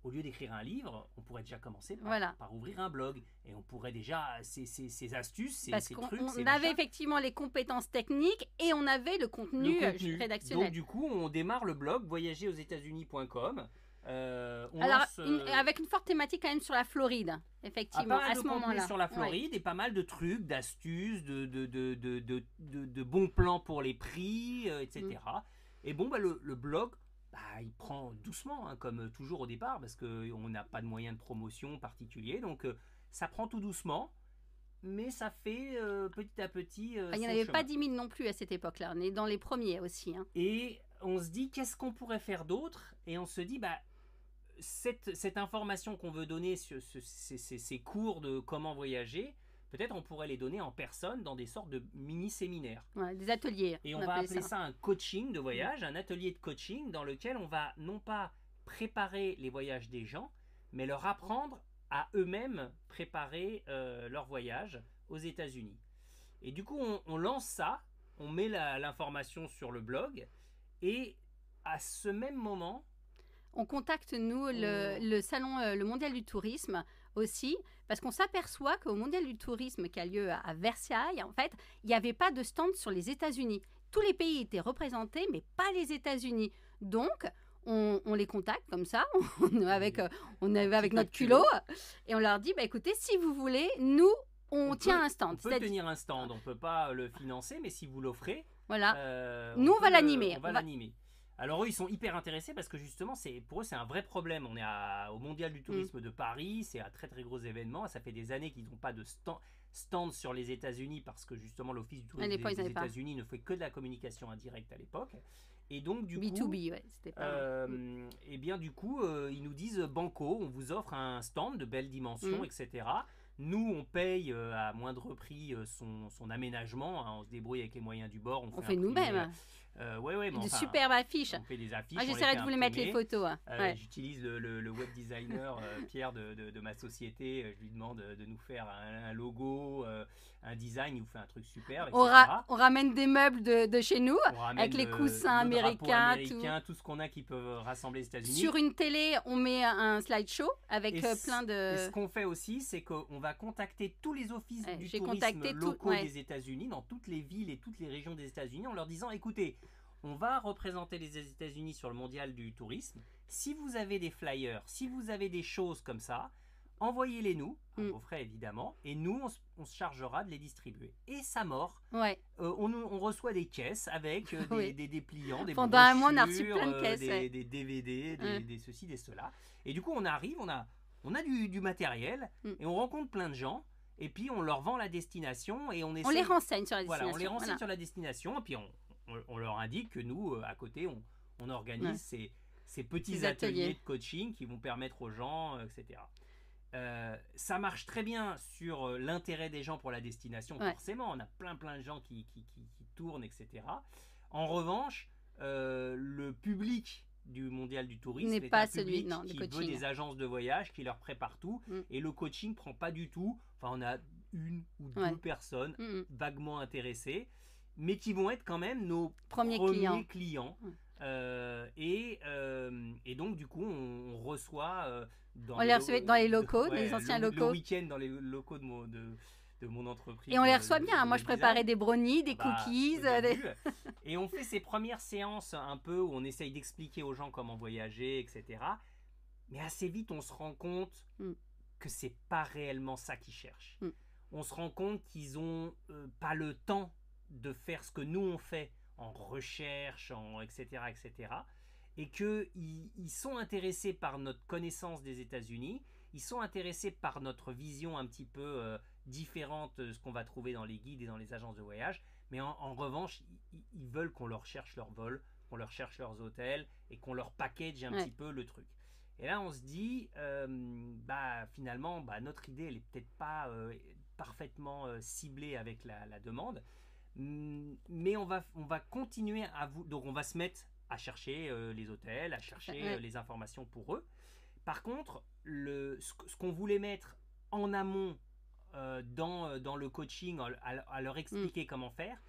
au lieu d'écrire un livre, on pourrait déjà commencer par ouvrir un blog. Et on pourrait déjà, ces astuces, ces trucs... On avait effectivement les compétences techniques et on avait le contenu rédactionnel. Donc du coup, on démarre le blog voyagerosetats-unis.com. Avec une forte thématique quand même sur la Floride, effectivement, à ce moment-là. Sur la Floride et pas mal de trucs, d'astuces, de bons plans pour les prix, etc. Et bon, le blog... il prend doucement, comme toujours au départ, parce qu'on n'a pas de moyens de promotion particuliers. Donc, ça prend tout doucement, mais ça fait petit à petit il n'y en avait pas 10 000 non plus à cette époque-là. On est dans les premiers aussi. Et on se dit, qu'est-ce qu'on pourrait faire d'autre? Et on se dit, cette information qu'on veut donner, ces cours de comment voyager, peut-être on pourrait les donner en personne dans des sortes de mini-séminaires. Des ateliers. Et on va appeler ça un coaching de voyage, un atelier de coaching dans lequel on va non pas préparer les voyages des gens, mais leur apprendre à eux-mêmes préparer leur voyage aux États-Unis. Et du coup, on lance ça, on met l'information sur le blog, et à ce même moment... On contacte, nous, le salon, le Mondial du Tourisme aussi, parce qu'on s'aperçoit qu'au Mondial du Tourisme qui a lieu à Versailles, en fait, il n'y avait pas de stand sur les États-Unis. Tous les pays étaient représentés, mais pas les États-Unis. Donc, on les contacte comme ça, on est avec notre culot, et on leur dit, écoutez, si vous voulez, nous, on tient un stand. On peut tenir un stand, on ne peut pas le financer, mais si vous l'offrez, voilà. Nous, on va l'animer. On va l'animer. Alors eux, ils sont hyper intéressés parce que justement, pour eux, c'est un vrai problème. On est au Mondial du Tourisme de Paris, c'est un très très gros événement. Ça fait des années qu'ils n'ont pas de stand sur les États-Unis parce que justement, l'Office du Tourisme des États-Unis ne fait que de la communication indirecte à l'époque. Et donc, du B2B, c'était pas... et bien, du coup, ils nous disent banco, on vous offre un stand de belles dimensions, etc. Nous, on paye à moindre prix son aménagement. On se débrouille avec les moyens du bord. On fait nous-mêmes. Des superbes affiches. On fait des affiches. J'essaierai de vous les mettre les photos. J'utilise le web designer Pierre de ma société. Je lui demande de nous faire un logo, un design. Il nous fait un truc super. On ramène des meubles de chez nous avec les coussins américains, tout ce qu'on a qui peuvent rassembler les États-Unis. Sur une télé, on met un slideshow avec plein de... Et ce qu'on fait aussi, c'est qu'on va contacter tous les offices du tourisme locaux des États-Unis, dans toutes les villes et toutes les régions des États-Unis, en leur disant, écoutez, on va représenter les États-Unis sur le Mondial du Tourisme. Si vous avez des flyers, si vous avez des choses comme ça, envoyez-les nous, à vos frais évidemment, et nous, on se chargera de les distribuer. Et ça mord. On reçoit des caisses avec des dépliants, des pendant un mois, on a reçu plein de caisses. Des DVD, des ceci, des cela. Et du coup, on arrive, on a du matériel, et on rencontre plein de gens. et puis on leur vend la destination et on essaie... On les renseigne sur la destination. Voilà, on les renseigne sur la destination, et puis on leur indique que nous, à côté, on organise ces petits ateliers de coaching qui vont permettre aux gens, etc. Ça marche très bien sur l'intérêt des gens pour la destination, forcément. On a plein de gens qui tournent, etc. En revanche, le public du mondial du tourisme n'est pas un public qui veut des agences de voyage qui leur préparent tout, et le coaching prend pas du tout. Enfin, on a une ou deux personnes vaguement intéressées, mais qui vont être quand même nos premiers clients. Et donc du coup on reçoit on les recevait dans les locaux, les anciens locaux, le week-end dans les locaux de mon entreprise. Et on les reçoit bien. Moi, je préparais des brownies, des cookies. Et on fait ces premières séances un peu où on essaye d'expliquer aux gens comment voyager, etc. Mais assez vite, on se rend compte que c'est pas réellement ça qu'ils cherchent. On se rend compte qu'ils ont pas le temps de faire ce que nous on fait en recherche, etc., etc. Et qu'ils sont intéressés par notre connaissance des États-Unis. Ils sont intéressés par notre vision un petit peu différente de ce qu'on va trouver dans les guides et dans les agences de voyage. Mais en revanche, ils veulent qu'on leur cherche leur vol, qu'on leur cherche leurs hôtels et qu'on leur package un petit peu le truc. Et là, on se dit, finalement, notre idée, elle n'est peut-être pas parfaitement ciblée avec la demande. Mais on va continuer donc on va se mettre à chercher les hôtels, à chercher les informations pour eux. Par contre, ce qu'on voulait mettre en amont dans le coaching, à leur expliquer comment faire,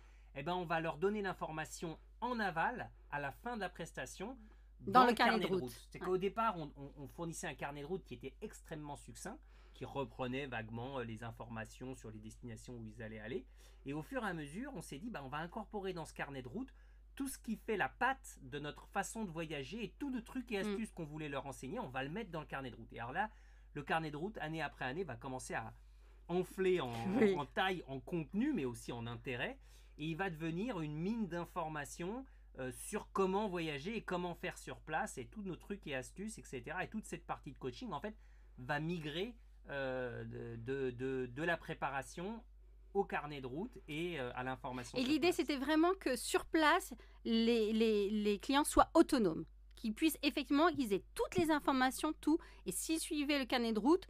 on va leur donner l'information en aval à la fin de la prestation dans le carnet de route. C'est qu'au départ, on fournissait un carnet de route qui était extrêmement succinct, qui reprenait vaguement les informations sur les destinations où ils allaient aller. Et au fur et à mesure, on s'est dit, on va incorporer dans ce carnet de route tout ce qui fait la patte de notre façon de voyager, et tout de trucs et astuces qu'on voulait leur enseigner, on va le mettre dans le carnet de route. Et alors là, le carnet de route, année après année, va commencer à enfler en taille, en contenu, mais aussi en intérêt. Et il va devenir une mine d'informations sur comment voyager et comment faire sur place, et tous nos trucs et astuces, etc. Et toute cette partie de coaching, en fait, va migrer de la préparation au carnet de route et à l'information. Et l'idée, c'était vraiment que sur place, les clients soient autonomes, qu'ils puissent effectivement, qu'ils aient toutes les informations, tout. Et s'ils suivaient le carnet de route,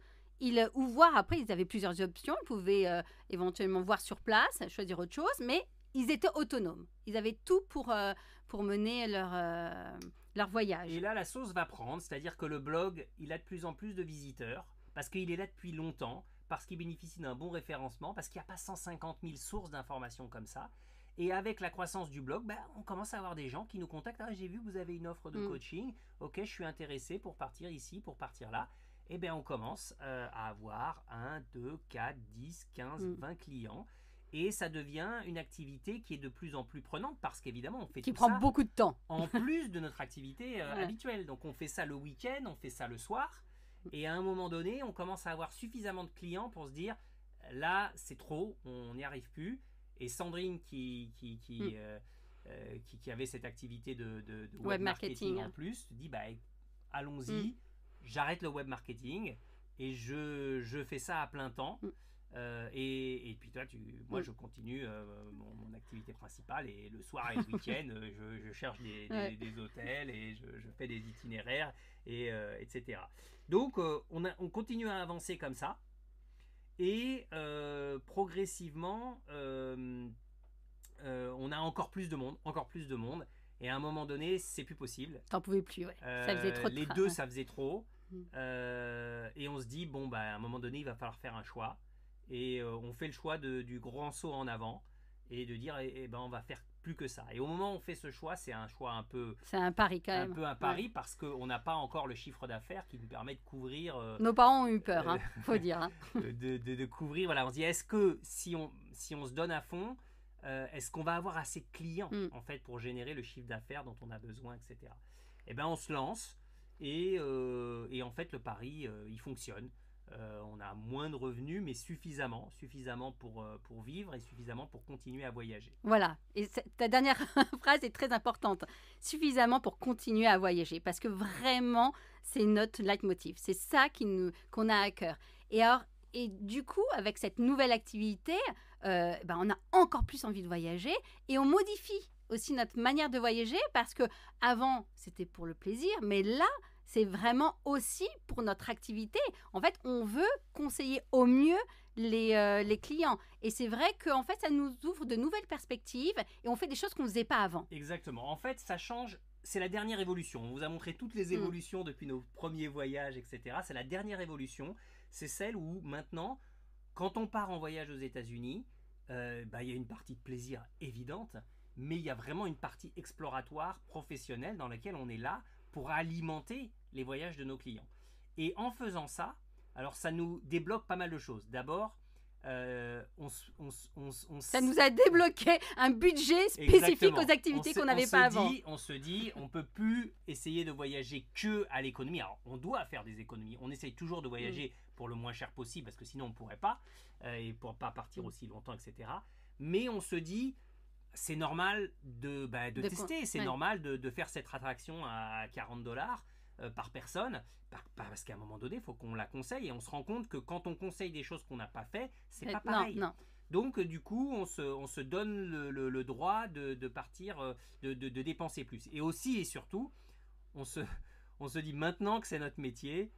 ou voir après, ils avaient plusieurs options. Ils pouvaient éventuellement voir sur place, choisir autre chose, mais ils étaient autonomes. Ils avaient tout pour mener leur voyage. Et là, la sauce va prendre, c'est-à-dire que le blog, il a de plus en plus de visiteurs, parce qu'il est là depuis longtemps, parce qu'il bénéficie d'un bon référencement, parce qu'il n'y a pas 150 000 sources d'informations comme ça. Et avec la croissance du blog, on commence à avoir des gens qui nous contactent. « Ah, j'ai vu que vous avez une offre de coaching. Ok, je suis intéressé pour partir ici, pour partir là. » Et bien, on commence à avoir 1, 2, 4, 10, 15, 20 clients. Et ça devient une activité qui est de plus en plus prenante, parce qu'évidemment, on fait qui tout prend ça beaucoup de temps. En plus de notre activité habituelle. Donc, on fait ça le week-end, on fait ça le soir. Et à un moment donné, on commence à avoir suffisamment de clients pour se dire, là, c'est trop, on n'y arrive plus. Et Sandrine, qui avait cette activité de web marketing en plus, dit, allons-y, j'arrête le web marketing et je fais ça à plein temps. Et puis toi, moi, je continue mon activité principale, et le soir et le week-end, je cherche des hôtels, et je fais des itinéraires, etc. Donc, on continue à avancer comme ça, et progressivement, on a encore plus de monde, et à un moment donné, c'est plus possible. T'en pouvais plus, ça faisait trop de les deux, ça faisait trop. Et on se dit, à un moment donné, il va falloir faire un choix. Et on fait le choix du grand saut en avant, et de dire, on va faire plus que ça. Et au moment où on fait ce choix, c'est un choix un peu... C'est un pari quand même. Un peu un pari, parce qu'on n'a pas encore le chiffre d'affaires qui nous permet de couvrir... Nos parents ont eu peur, faut dire. De couvrir, voilà. On se dit, est-ce que si on se donne à fond, est-ce qu'on va avoir assez de clients, en fait, pour générer le chiffre d'affaires dont on a besoin, etc. Et on se lance, et en fait, le pari, il fonctionne. On a moins de revenus, mais suffisamment pour vivre, et suffisamment pour continuer à voyager. Voilà, et ta dernière phrase est très importante. Suffisamment pour continuer à voyager, parce que vraiment, c'est notre leitmotiv. C'est ça qu'on a à cœur. Et alors, et du coup, avec cette nouvelle activité, on a encore plus envie de voyager et on modifie aussi notre manière de voyager parce que avant c'était pour le plaisir, mais là, c'est vraiment aussi pour notre activité. En fait, on veut conseiller au mieux les clients. Et c'est vrai qu'en fait, ça nous ouvre de nouvelles perspectives et on fait des choses qu'on ne faisait pas avant. Exactement. En fait, ça change. C'est la dernière évolution. On vous a montré toutes les évolutions depuis nos premiers voyages, etc. C'est la dernière évolution. C'est celle où maintenant, quand on part en voyage aux États-Unis, il y a une partie de plaisir évidente, mais il y a vraiment une partie exploratoire, professionnelle, dans laquelle on est là pour alimenter les voyages de nos clients. Et en faisant ça, alors ça nous débloque pas mal de choses. D'abord, ça nous a débloqué un budget spécifique aux activités qu'on n'avait pas avant. On se dit, on peut plus essayer de voyager que à l'économie. Alors, on doit faire des économies. On essaye toujours de voyager pour le moins cher possible parce que sinon on ne pourrait pas et pour pas partir aussi longtemps, etc. Mais on se dit, c'est normal de tester. C'est normal de faire cette attraction à $40 par personne. Parce qu'à un moment donné, il faut qu'on la conseille et on se rend compte que quand on conseille des choses qu'on n'a pas fait, c'est pas pareil. Non. Donc du coup, on se donne le droit de partir, de dépenser plus. Et aussi et surtout, on se dit maintenant que c'est notre métier,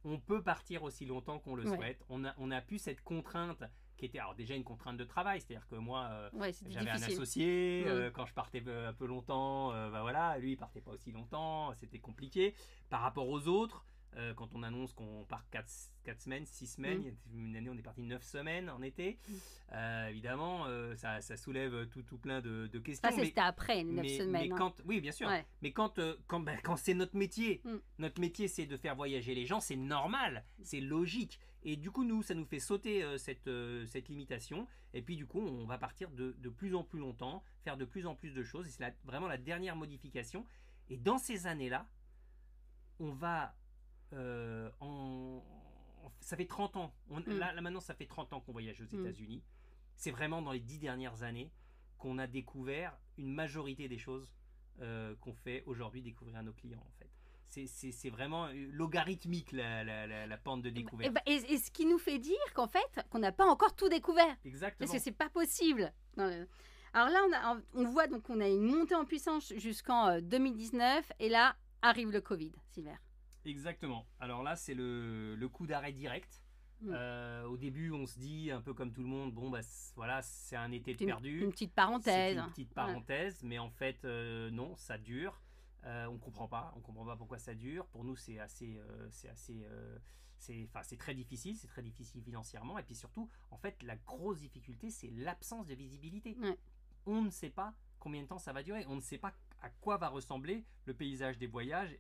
on peut partir aussi longtemps qu'on le souhaite. On a plus cette contrainte qui était alors déjà une contrainte de travail, c'est-à-dire que moi j'avais un associé, quand je partais un peu longtemps, lui il partait pas aussi longtemps, c'était compliqué par rapport aux autres. Quand on annonce qu'on part 4 semaines, 6 semaines, une année on est parti 9 semaines en été, évidemment ça soulève tout plein de questions. Ça c'était après les 9 semaines. Oui bien sûr, mais quand c'est notre métier, notre métier c'est de faire voyager les gens, c'est normal, c'est logique. Et du coup nous ça nous fait sauter cette limitation et puis du coup on va partir de plus en plus longtemps, faire de plus en plus de choses et c'est vraiment la dernière modification. Et dans ces années-là, on va ça fait 30 ans. Là, maintenant, ça fait 30 ans qu'on voyage aux États-Unis. C'est vraiment dans les 10 dernières années qu'on a découvert une majorité des choses qu'on fait aujourd'hui découvrir à nos clients, en fait. C'est vraiment logarithmique, la pente de découverte. Et ce qui nous fait dire qu'en fait, qu'on n'a pas encore tout découvert. Exactement. Parce que c'est pas possible. Alors là, on voit donc qu'on a une montée en puissance jusqu'en 2019. Et là, arrive le Covid, Silver. Exactement. Alors là, c'est le coup d'arrêt direct. Au début, on se dit, un peu comme tout le monde, c'est un été de perdu. Une petite parenthèse. C'est une petite parenthèse, mais en fait, non, ça dure. On comprend pas pourquoi ça dure. Pour nous, c'est très difficile, c'est très difficile financièrement. Et puis surtout, en fait, la grosse difficulté, c'est l'absence de visibilité. On ne sait pas combien de temps ça va durer. On ne sait pas à quoi va ressembler le paysage des voyages.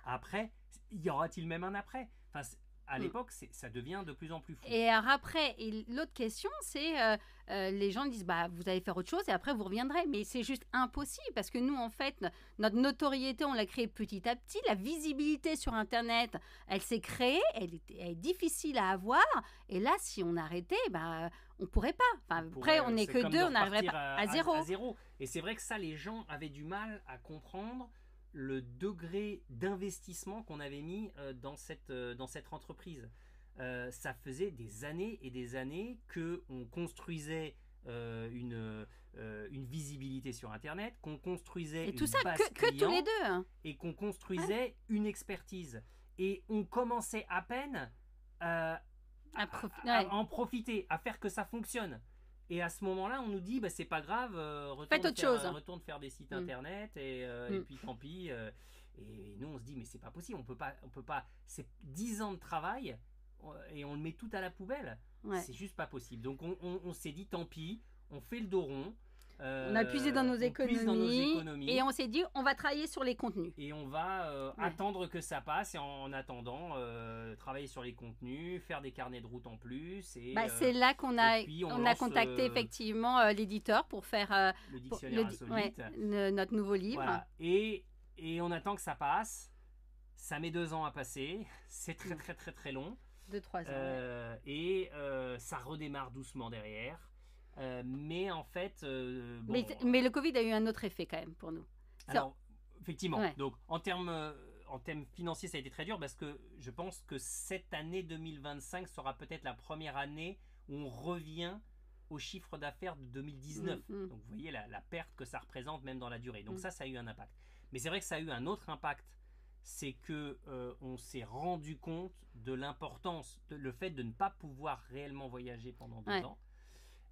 Après, y aura-t-il même un après ? À l'époque, ça devient de plus en plus fou. Et après, l'autre question, c'est les gens disent vous allez faire autre chose et après vous reviendrez. Mais c'est juste impossible parce que nous, en fait, notre notoriété, on l'a créée petit à petit. La visibilité sur Internet, elle s'est créée, elle est difficile à avoir. Et là, si on arrêtait, on pourrait pas. Après, on n'est que deux, on n'arriverait pas à zéro. Et c'est vrai que ça, les gens avaient du mal à comprendre le degré d'investissement qu'on avait mis dans cette entreprise. Ça faisait des années et des années qu'on construisait une visibilité sur Internet, qu'on construisait et tout ça que tous les deux. Et qu'on construisait une expertise. Et on commençait à peine à en profiter, à faire que ça fonctionne. Et à ce moment-là, on nous dit, c'est pas grave, retourne faire des sites internet et puis tant pis. Et nous, on se dit, mais c'est pas possible, on peut pas. C'est 10 ans de travail et on le met tout à la poubelle. C'est juste pas possible. Donc on s'est dit, tant pis, on fait le dos rond. On a puisé dans nos économies et on s'est dit on va travailler sur les contenus. Et on va attendre que ça passe et en attendant travailler sur les contenus, faire des carnets de route en plus. Et, c'est là qu'on a contacté effectivement l'éditeur pour faire le dictionnaire insolite. Notre nouveau livre. Voilà. Et on attend que ça passe. Ça met 2 ans à passer. C'est très très très très long. 2-3 ans. Et ça redémarre doucement derrière. Mais en fait... mais le Covid a eu un autre effet quand même pour nous. Alors, effectivement. Donc, en termes en termes financiers, ça a été très dur parce que je pense que cette année 2025 sera peut-être la première année où on revient au chiffre d'affaires de 2019. Donc vous voyez la perte que ça représente même dans la durée. Donc ça a eu un impact. Mais c'est vrai que ça a eu un autre impact, c'est que on s'est rendu compte de l'importance, le fait de ne pas pouvoir réellement voyager pendant 2 ans,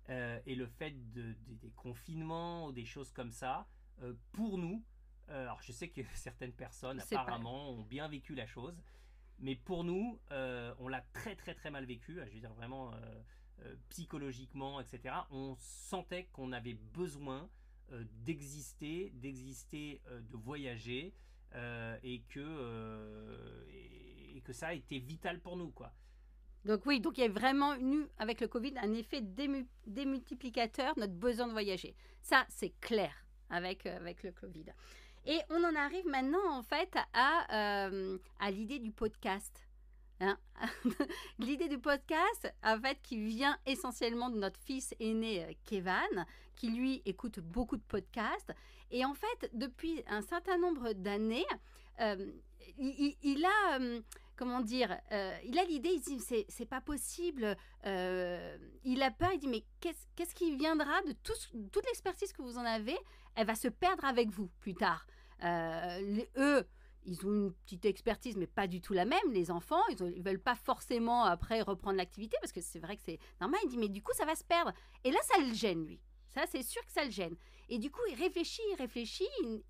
et le fait des confinements ou des choses comme ça, pour nous, alors je sais que certaines personnes apparemment ont bien vécu la chose, mais pour nous, on l'a très très très mal vécu, je veux dire vraiment psychologiquement, etc. On sentait qu'on avait besoin d'exister, de voyager, et que ça a été vital pour nous, quoi. Donc oui, donc il y a vraiment eu, avec le Covid, un effet démultiplicateur, notre besoin de voyager. Ça, c'est clair avec le Covid. Et on en arrive maintenant, en fait, à l'idée du podcast. Hein. L'idée du podcast, en fait, qui vient essentiellement de notre fils aîné, Kevan, qui, lui, écoute beaucoup de podcasts. Et en fait, depuis un certain nombre d'années, il a... comment dire, il a l'idée, il se dit, c'est pas possible, il a peur, il dit, mais qu'est-ce qui viendra de toute l'expertise que vous en avez, elle va se perdre avec vous plus tard. Eux, ils ont une petite expertise, mais pas du tout la même, les enfants, ils veulent pas forcément après reprendre l'activité, parce que c'est vrai que c'est normal, il dit, mais du coup, ça va se perdre. Et là, ça le gêne, lui. Ça, c'est sûr que ça le gêne. Et du coup, il réfléchit,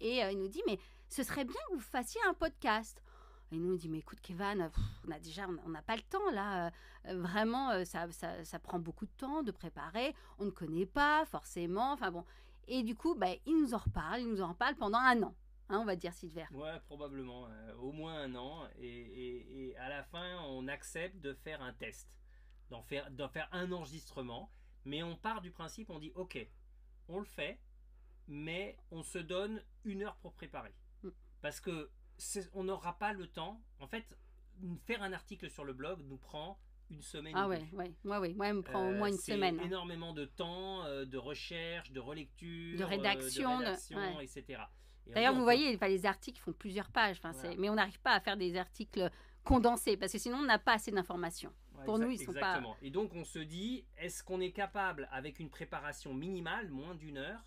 et il nous dit, mais ce serait bien que vous fassiez un podcast. Et nous, on dit, mais écoute, Kevan, on n'a pas le temps, là. Vraiment, ça prend beaucoup de temps de préparer. On ne connaît pas forcément. Enfin bon. Et du coup, il nous en reparle pendant 1 an. Hein, on va dire, Silver. Ouais, probablement. Au moins 1 an. Et à la fin, on accepte de faire un test. D'en faire un enregistrement. Mais on part du principe, on dit, OK, on le fait, mais on se donne 1 heure pour préparer. Parce que on n'aura pas le temps. En fait, faire un article sur le blog nous prend 1 semaine. Ah ouais, il me prend au moins 1 semaine. C'est énormément de temps, de recherche, de relecture, de rédaction, etc. Et d'ailleurs, vous voyez, les articles font plusieurs pages. Voilà. Mais on n'arrive pas à faire des articles condensés parce que sinon, on n'a pas assez d'informations. Pour nous, ils sont exactement. Et donc, on se dit, est-ce qu'on est capable, avec une préparation minimale, moins d'1 heure,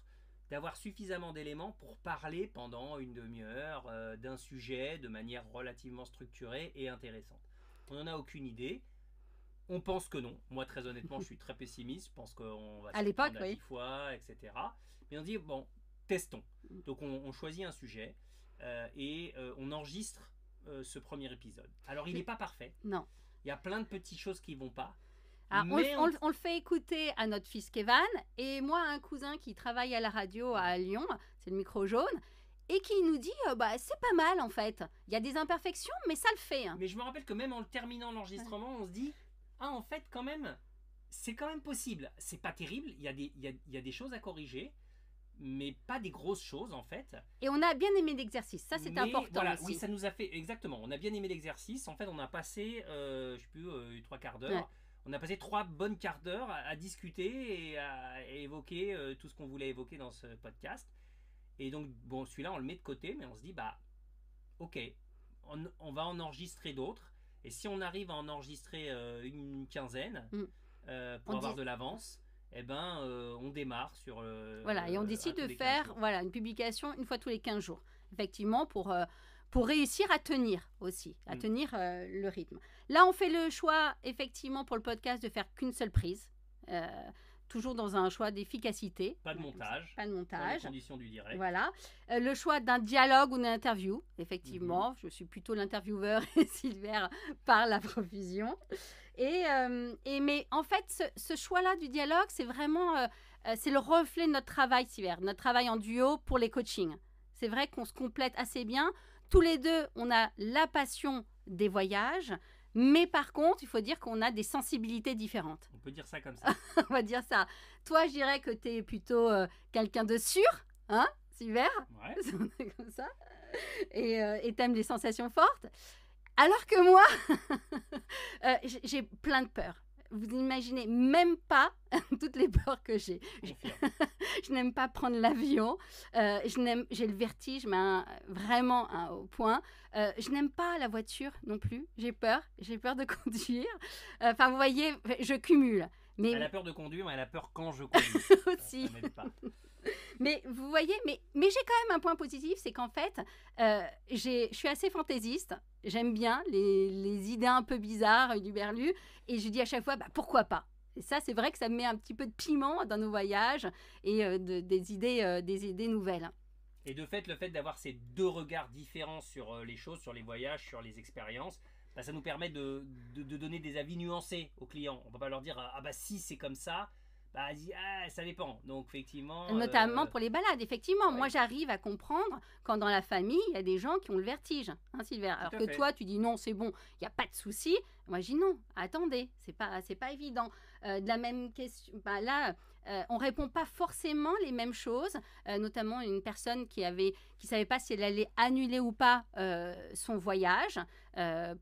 d'avoir suffisamment d'éléments pour parler pendant 1 demi-heure d'un sujet de manière relativement structurée et intéressante. On n'en a aucune idée. On pense que non. Moi, très honnêtement, je suis très pessimiste. Je pense qu'on va se prendre 10 fois, etc. Mais on dit, bon, testons. Donc, on choisit un sujet et on enregistre ce premier épisode. Alors, il n'est pas parfait. Non. Il y a plein de petites choses qui ne vont pas. On le fait écouter à notre fils Kevan et moi à un cousin qui travaille à la radio à Lyon, c'est le micro jaune, et qui nous dit c'est pas mal en fait. Il y a des imperfections, mais ça le fait. Hein. Mais je me rappelle que même en terminant l'enregistrement, on se dit en fait quand même, c'est quand même possible. C'est pas terrible, il y a des choses à corriger, mais pas des grosses choses en fait. Et on a bien aimé l'exercice, ça c'est important voilà, aussi. Oui, ça nous a fait, exactement, on a bien aimé l'exercice. En fait, on a passé, 3/4 d'heure. Ouais. On a passé 3 bonnes quarts d'heure à discuter et à évoquer tout ce qu'on voulait évoquer dans ce podcast. Et donc, bon, celui-là, on le met de côté, mais on se dit, ok, on va en enregistrer d'autres. Et si on arrive à en enregistrer une quinzaine pour avoir de l'avance, on démarre sur... voilà, et on décide de faire une publication 1 fois tous les 15 jours. Effectivement, pour réussir à tenir aussi, tenir le rythme. Là, on fait le choix, effectivement, pour le podcast, de faire qu'une seule prise. Toujours dans un choix d'efficacité. Pas de montage. Pas de montage. Dans les conditions du direct. Voilà. Le choix d'un dialogue ou d'une interview, effectivement. Je suis plutôt l'intervieweur et Silver parle à profusion. Mais en fait, ce choix-là du dialogue, c'est vraiment... c'est le reflet de notre travail, Silver. Notre travail en duo pour les coachings. C'est vrai qu'on se complète assez bien. Tous les deux, on a la passion des voyages, mais par contre, il faut dire qu'on a des sensibilités différentes. On peut dire ça comme ça. On va dire ça. Toi, je dirais que tu es plutôt quelqu'un de sûr, hein, Silver ? Ouais. Comme ça. Et t'aimes les sensations fortes. Alors que moi, j'ai plein de peurs. vous n'imaginez même pas toutes les peurs que j'ai. Je n'aime pas prendre l'avion. J'ai le vertige, mais vraiment au point. Je n'aime pas la voiture non plus. J'ai peur de conduire. Enfin, vous voyez, je cumule. Mais... Elle a peur de conduire, mais elle a peur quand je conduis. Aussi. Ça m'aide pas. Mais vous voyez, mais j'ai quand même un point positif, c'est qu'en fait, je suis assez fantaisiste. J'aime bien les idées un peu bizarres du berlu. Et je dis à chaque fois, pourquoi pas? Et ça, c'est vrai que ça met un petit peu de piment dans nos voyages et des idées nouvelles. Et de fait, le fait d'avoir ces deux regards différents sur les choses, sur les voyages, sur les expériences, ça nous permet de donner des avis nuancés aux clients. On ne va pas leur dire « Ah bah si, c'est comme ça ». Ça dépend. Donc, effectivement... Notamment pour les balades, effectivement. Ouais. Moi, j'arrive à comprendre quand dans la famille, il y a des gens qui ont le vertige, hein, Sylvain. Alors que toi, tu dis non, c'est bon, il n'y a pas de souci. Moi, je dis non, attendez, c'est pas évident. De la même question, là, on ne répond pas forcément les mêmes choses. Notamment une personne qui savait pas si elle allait annuler ou pas son voyage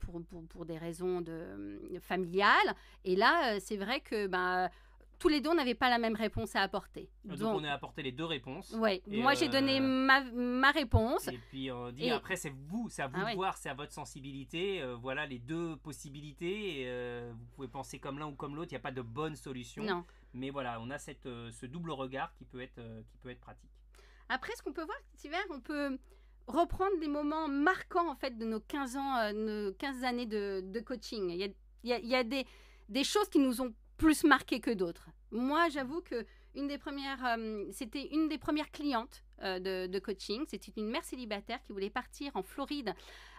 pour des raisons familiales. Et là, c'est vrai que... tous les deux, on n'avait pas la même réponse à apporter. Donc on a apporté les deux réponses. Oui, moi j'ai donné ma réponse. Et puis on dit après c'est à vous de voir, c'est à votre sensibilité. Voilà les deux possibilités. Vous pouvez penser comme l'un ou comme l'autre, il n'y a pas de bonne solution. Non. Mais voilà, on a ce double regard qui peut être pratique. Après, ce qu'on peut voir, Sylvain, on peut reprendre des moments marquants en fait de nos 15 années de coaching. Il y a des choses qui nous ont plus marqué que d'autres. Moi, j'avoue que c'était une des premières clientes de coaching. C'était une mère célibataire qui voulait partir en Floride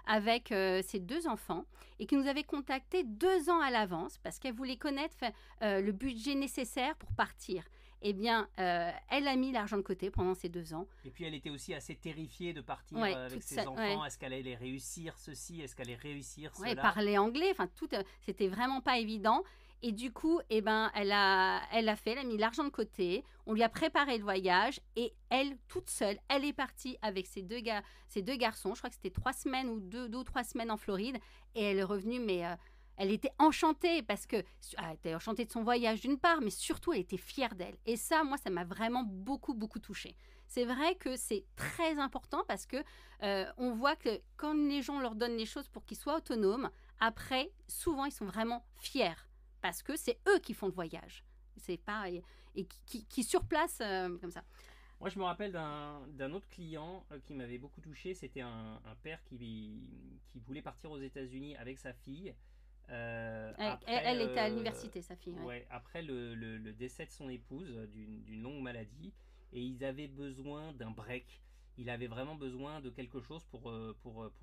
avec ses 2 enfants et qui nous avait contacté 2 ans à l'avance parce qu'elle voulait connaître le budget nécessaire pour partir. Eh bien, elle a mis l'argent de côté pendant ces 2 ans. Et puis, elle était aussi assez terrifiée de partir avec ses enfants. Ouais. Est-ce qu'elle allait réussir ceci? Est-ce qu'elle allait réussir cela? Parler anglais, enfin, c'était vraiment pas évident. Et du coup, elle a mis l'argent de côté, on lui a préparé le voyage et elle, toute seule, elle est partie avec ses deux garçons. Je crois que c'était 3 semaines ou 2 ou 3 semaines en Floride et elle est revenue, mais elle était enchantée elle était enchantée de son voyage d'une part, mais surtout elle était fière d'elle. Et ça, moi, ça m'a vraiment beaucoup, beaucoup touchée. C'est vrai que c'est très important parce que on voit que quand les gens leur donnent les choses pour qu'ils soient autonomes, après, souvent, ils sont vraiment fiers. Parce que c'est eux qui font le voyage. C'est pas et qui surplacent comme ça. Moi, je me rappelle d'un autre client qui m'avait beaucoup touché. C'était un père qui voulait partir aux États-Unis avec sa fille. Elle était à l'université, sa fille. Ouais, après le décès de son épouse d'une longue maladie. Et ils avaient besoin d'un break. Il avait vraiment besoin de quelque chose pour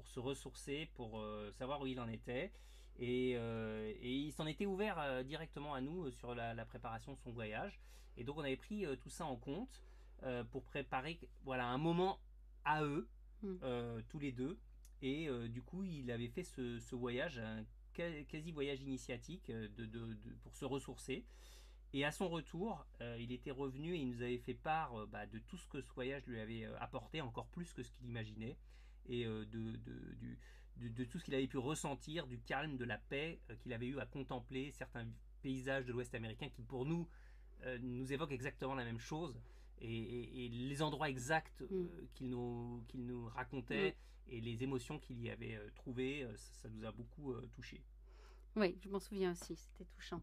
se ressourcer, pour savoir où il en était. Et il s'en était ouvert directement à nous sur la préparation de son voyage. Et donc on avait pris tout ça en compte pour préparer un moment à eux, tous les deux. Et du coup il avait fait ce voyage, un quasi voyage initiatique pour se ressourcer. Et à son retour, il était revenu et il nous avait fait part de tout ce que ce voyage lui avait apporté, encore plus que ce qu'il imaginait. Et de tout ce qu'il avait pu ressentir, du calme, de la paix qu'il avait eu à contempler, certains paysages de l'Ouest américain qui pour nous nous évoquent exactement la même chose, et les endroits exacts qu'il nous racontait et les émotions qu'il y avait trouvées, ça nous a beaucoup touchés. Oui, je m'en souviens aussi, c'était touchant.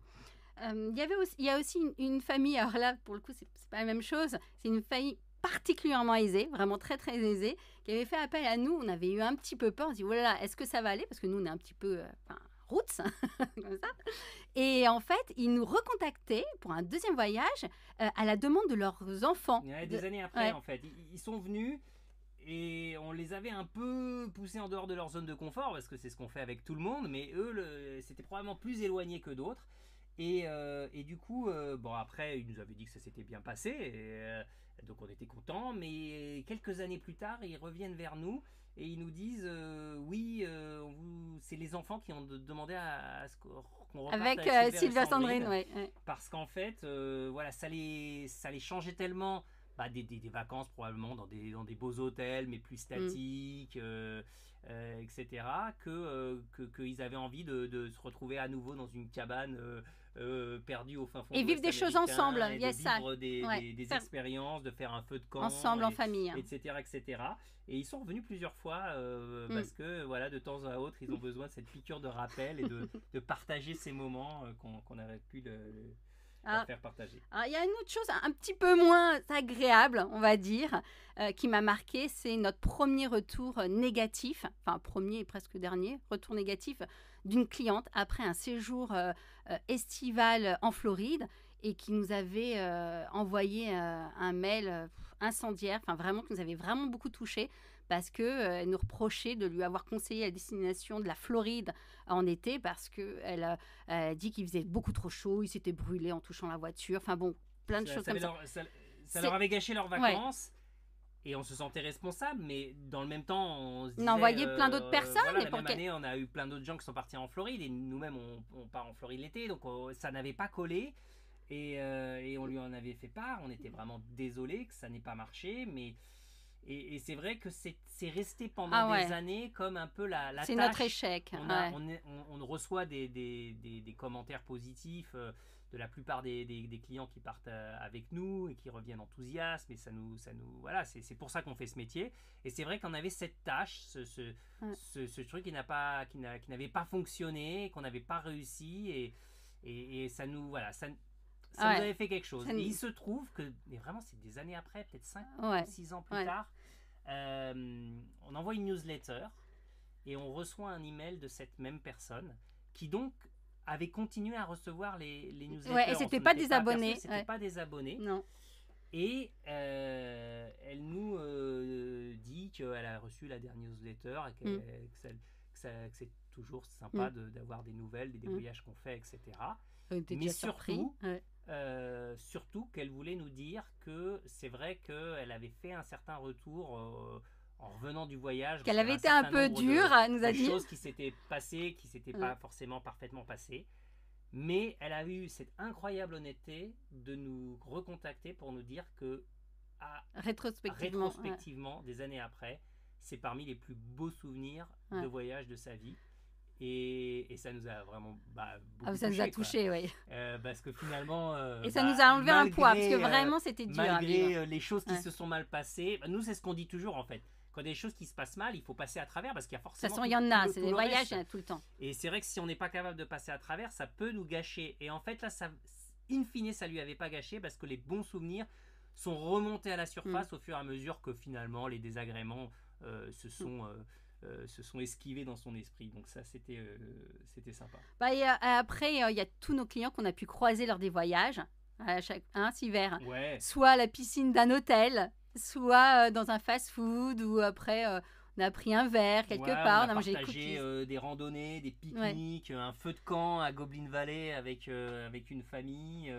Il y a aussi une famille, alors là pour le coup c'est pas la même chose, c'est une famille particulièrement aisée, vraiment très très aisée, qui avait fait appel à nous. On avait eu un petit peu peur, on s'est dit voilà, est-ce que ça va aller, parce que nous on est un petit peu roots comme ça. Et en fait ils nous recontactaient pour un deuxième voyage à la demande de leurs enfants. Des années après en fait, ils sont venus et on les avait un peu poussés en dehors de leur zone de confort, parce que c'est ce qu'on fait avec tout le monde, mais eux c'était probablement plus éloigné que d'autres. Et du coup, après, ils nous avaient dit que ça s'était bien passé, donc on était contents. Mais quelques années plus tard, ils reviennent vers nous et ils nous disent c'est les enfants qui ont demandé à ce qu'on reparte avec Sylvia Sandrine, parce qu'en fait, ça les changeait tellement des vacances probablement dans des beaux hôtels, mais plus statiques, etc., qu'ils avaient envie de se retrouver à nouveau dans une cabane perdue au fin fond et de vivre des choses ensemble, et de vivre des expériences, de faire un feu de camp ensemble en famille, etc., etc. Et ils sont revenus plusieurs fois parce que voilà, de temps à autre, ils ont besoin de cette piqûre de rappel et de partager ces moments qu'on aurait pu leur faire partager. Il y a une autre chose un petit peu moins agréable, on va dire, qui m'a marqué, c'est notre premier retour négatif, enfin premier et presque dernier retour négatif d'une cliente après un séjour estival en Floride et qui nous avait envoyé un mail incendiaire, enfin vraiment qui nous avait vraiment beaucoup touchés parce qu'elle nous reprochait de lui avoir conseillé la destination de la Floride en été parce qu'elle a dit qu'il faisait beaucoup trop chaud, il s'était brûlé en touchant la voiture, enfin bon, plein de choses comme ça. Ça leur avait gâché leurs vacances. Ouais. Et on se sentait responsable, mais dans le même temps, on se disait... On a envoyé plein d'autres personnes. Voilà, la même année, on a eu plein d'autres gens qui sont partis en Floride, et nous-mêmes, on part en Floride l'été, donc ça n'avait pas collé, et on lui en avait fait part. On était vraiment désolés que ça n'ait pas marché, mais... Et c'est vrai que c'est resté pendant des années comme un peu la c'est tâche. Notre échec. On reçoit des commentaires positifs de la plupart des clients qui partent avec nous et qui reviennent enthousiastes, et ça nous voilà, c'est pour ça qu'on fait ce métier. Et c'est vrai qu'on avait cette tâche, ce truc qui n'avait pas fonctionné, qu'on n'avait pas réussi, et ça nous voilà, ça nous avait fait quelque chose. Et il se trouve que, mais vraiment c'est des années après, peut-être 5 ou 6 ans plus tard, on envoie une newsletter et on reçoit un email de cette même personne qui donc avait continué à recevoir les newsletters. Ouais, et c'était pas des abonnés. C'était pas des abonnés. Non. Et elle nous dit qu'elle a reçu la dernière newsletter et que c'est toujours sympa d'avoir des nouvelles, des voyages qu'on fait, etc. Mais surtout qu'elle voulait nous dire que c'est vrai qu'elle avait fait un certain retour en revenant du voyage. Qu'elle avait été un peu dure, nous a dit. Des choses qui s'étaient passées, qui ne s'étaient pas forcément parfaitement passées. Mais elle a eu cette incroyable honnêteté de nous recontacter pour nous dire que rétrospectivement, des années après, c'est parmi les plus beaux souvenirs de voyage de sa vie. Et ça nous a vraiment beaucoup ça touché, nous a touché, oui. Parce que finalement... et ça nous a enlevé un poids, parce que vraiment, c'était dur à vivre. Malgré les choses qui se sont mal passées, nous, c'est ce qu'on dit toujours, en fait. Quand il y a des choses qui se passent mal, il faut passer à travers, parce qu'il y a forcément... De toute façon, il y en a, c'est des voyages, il y en a tout le temps. Et c'est vrai que si on n'est pas capable de passer à travers, ça peut nous gâcher. Et en fait, là, in fine, ça ne lui avait pas gâché, parce que les bons souvenirs sont remontés à la surface au fur et à mesure que finalement, les désagréments se sont esquivés dans son esprit. Donc ça, c'était sympa. Après, il y a tous nos clients qu'on a pu croiser lors des voyages, cet hiver. Ouais. Soit à la piscine d'un hôtel, soit dans un fast-food, ou après, on a pris un verre quelque part. On a partagé des randonnées, des pique-niques, un feu de camp à Goblin Valley avec une famille.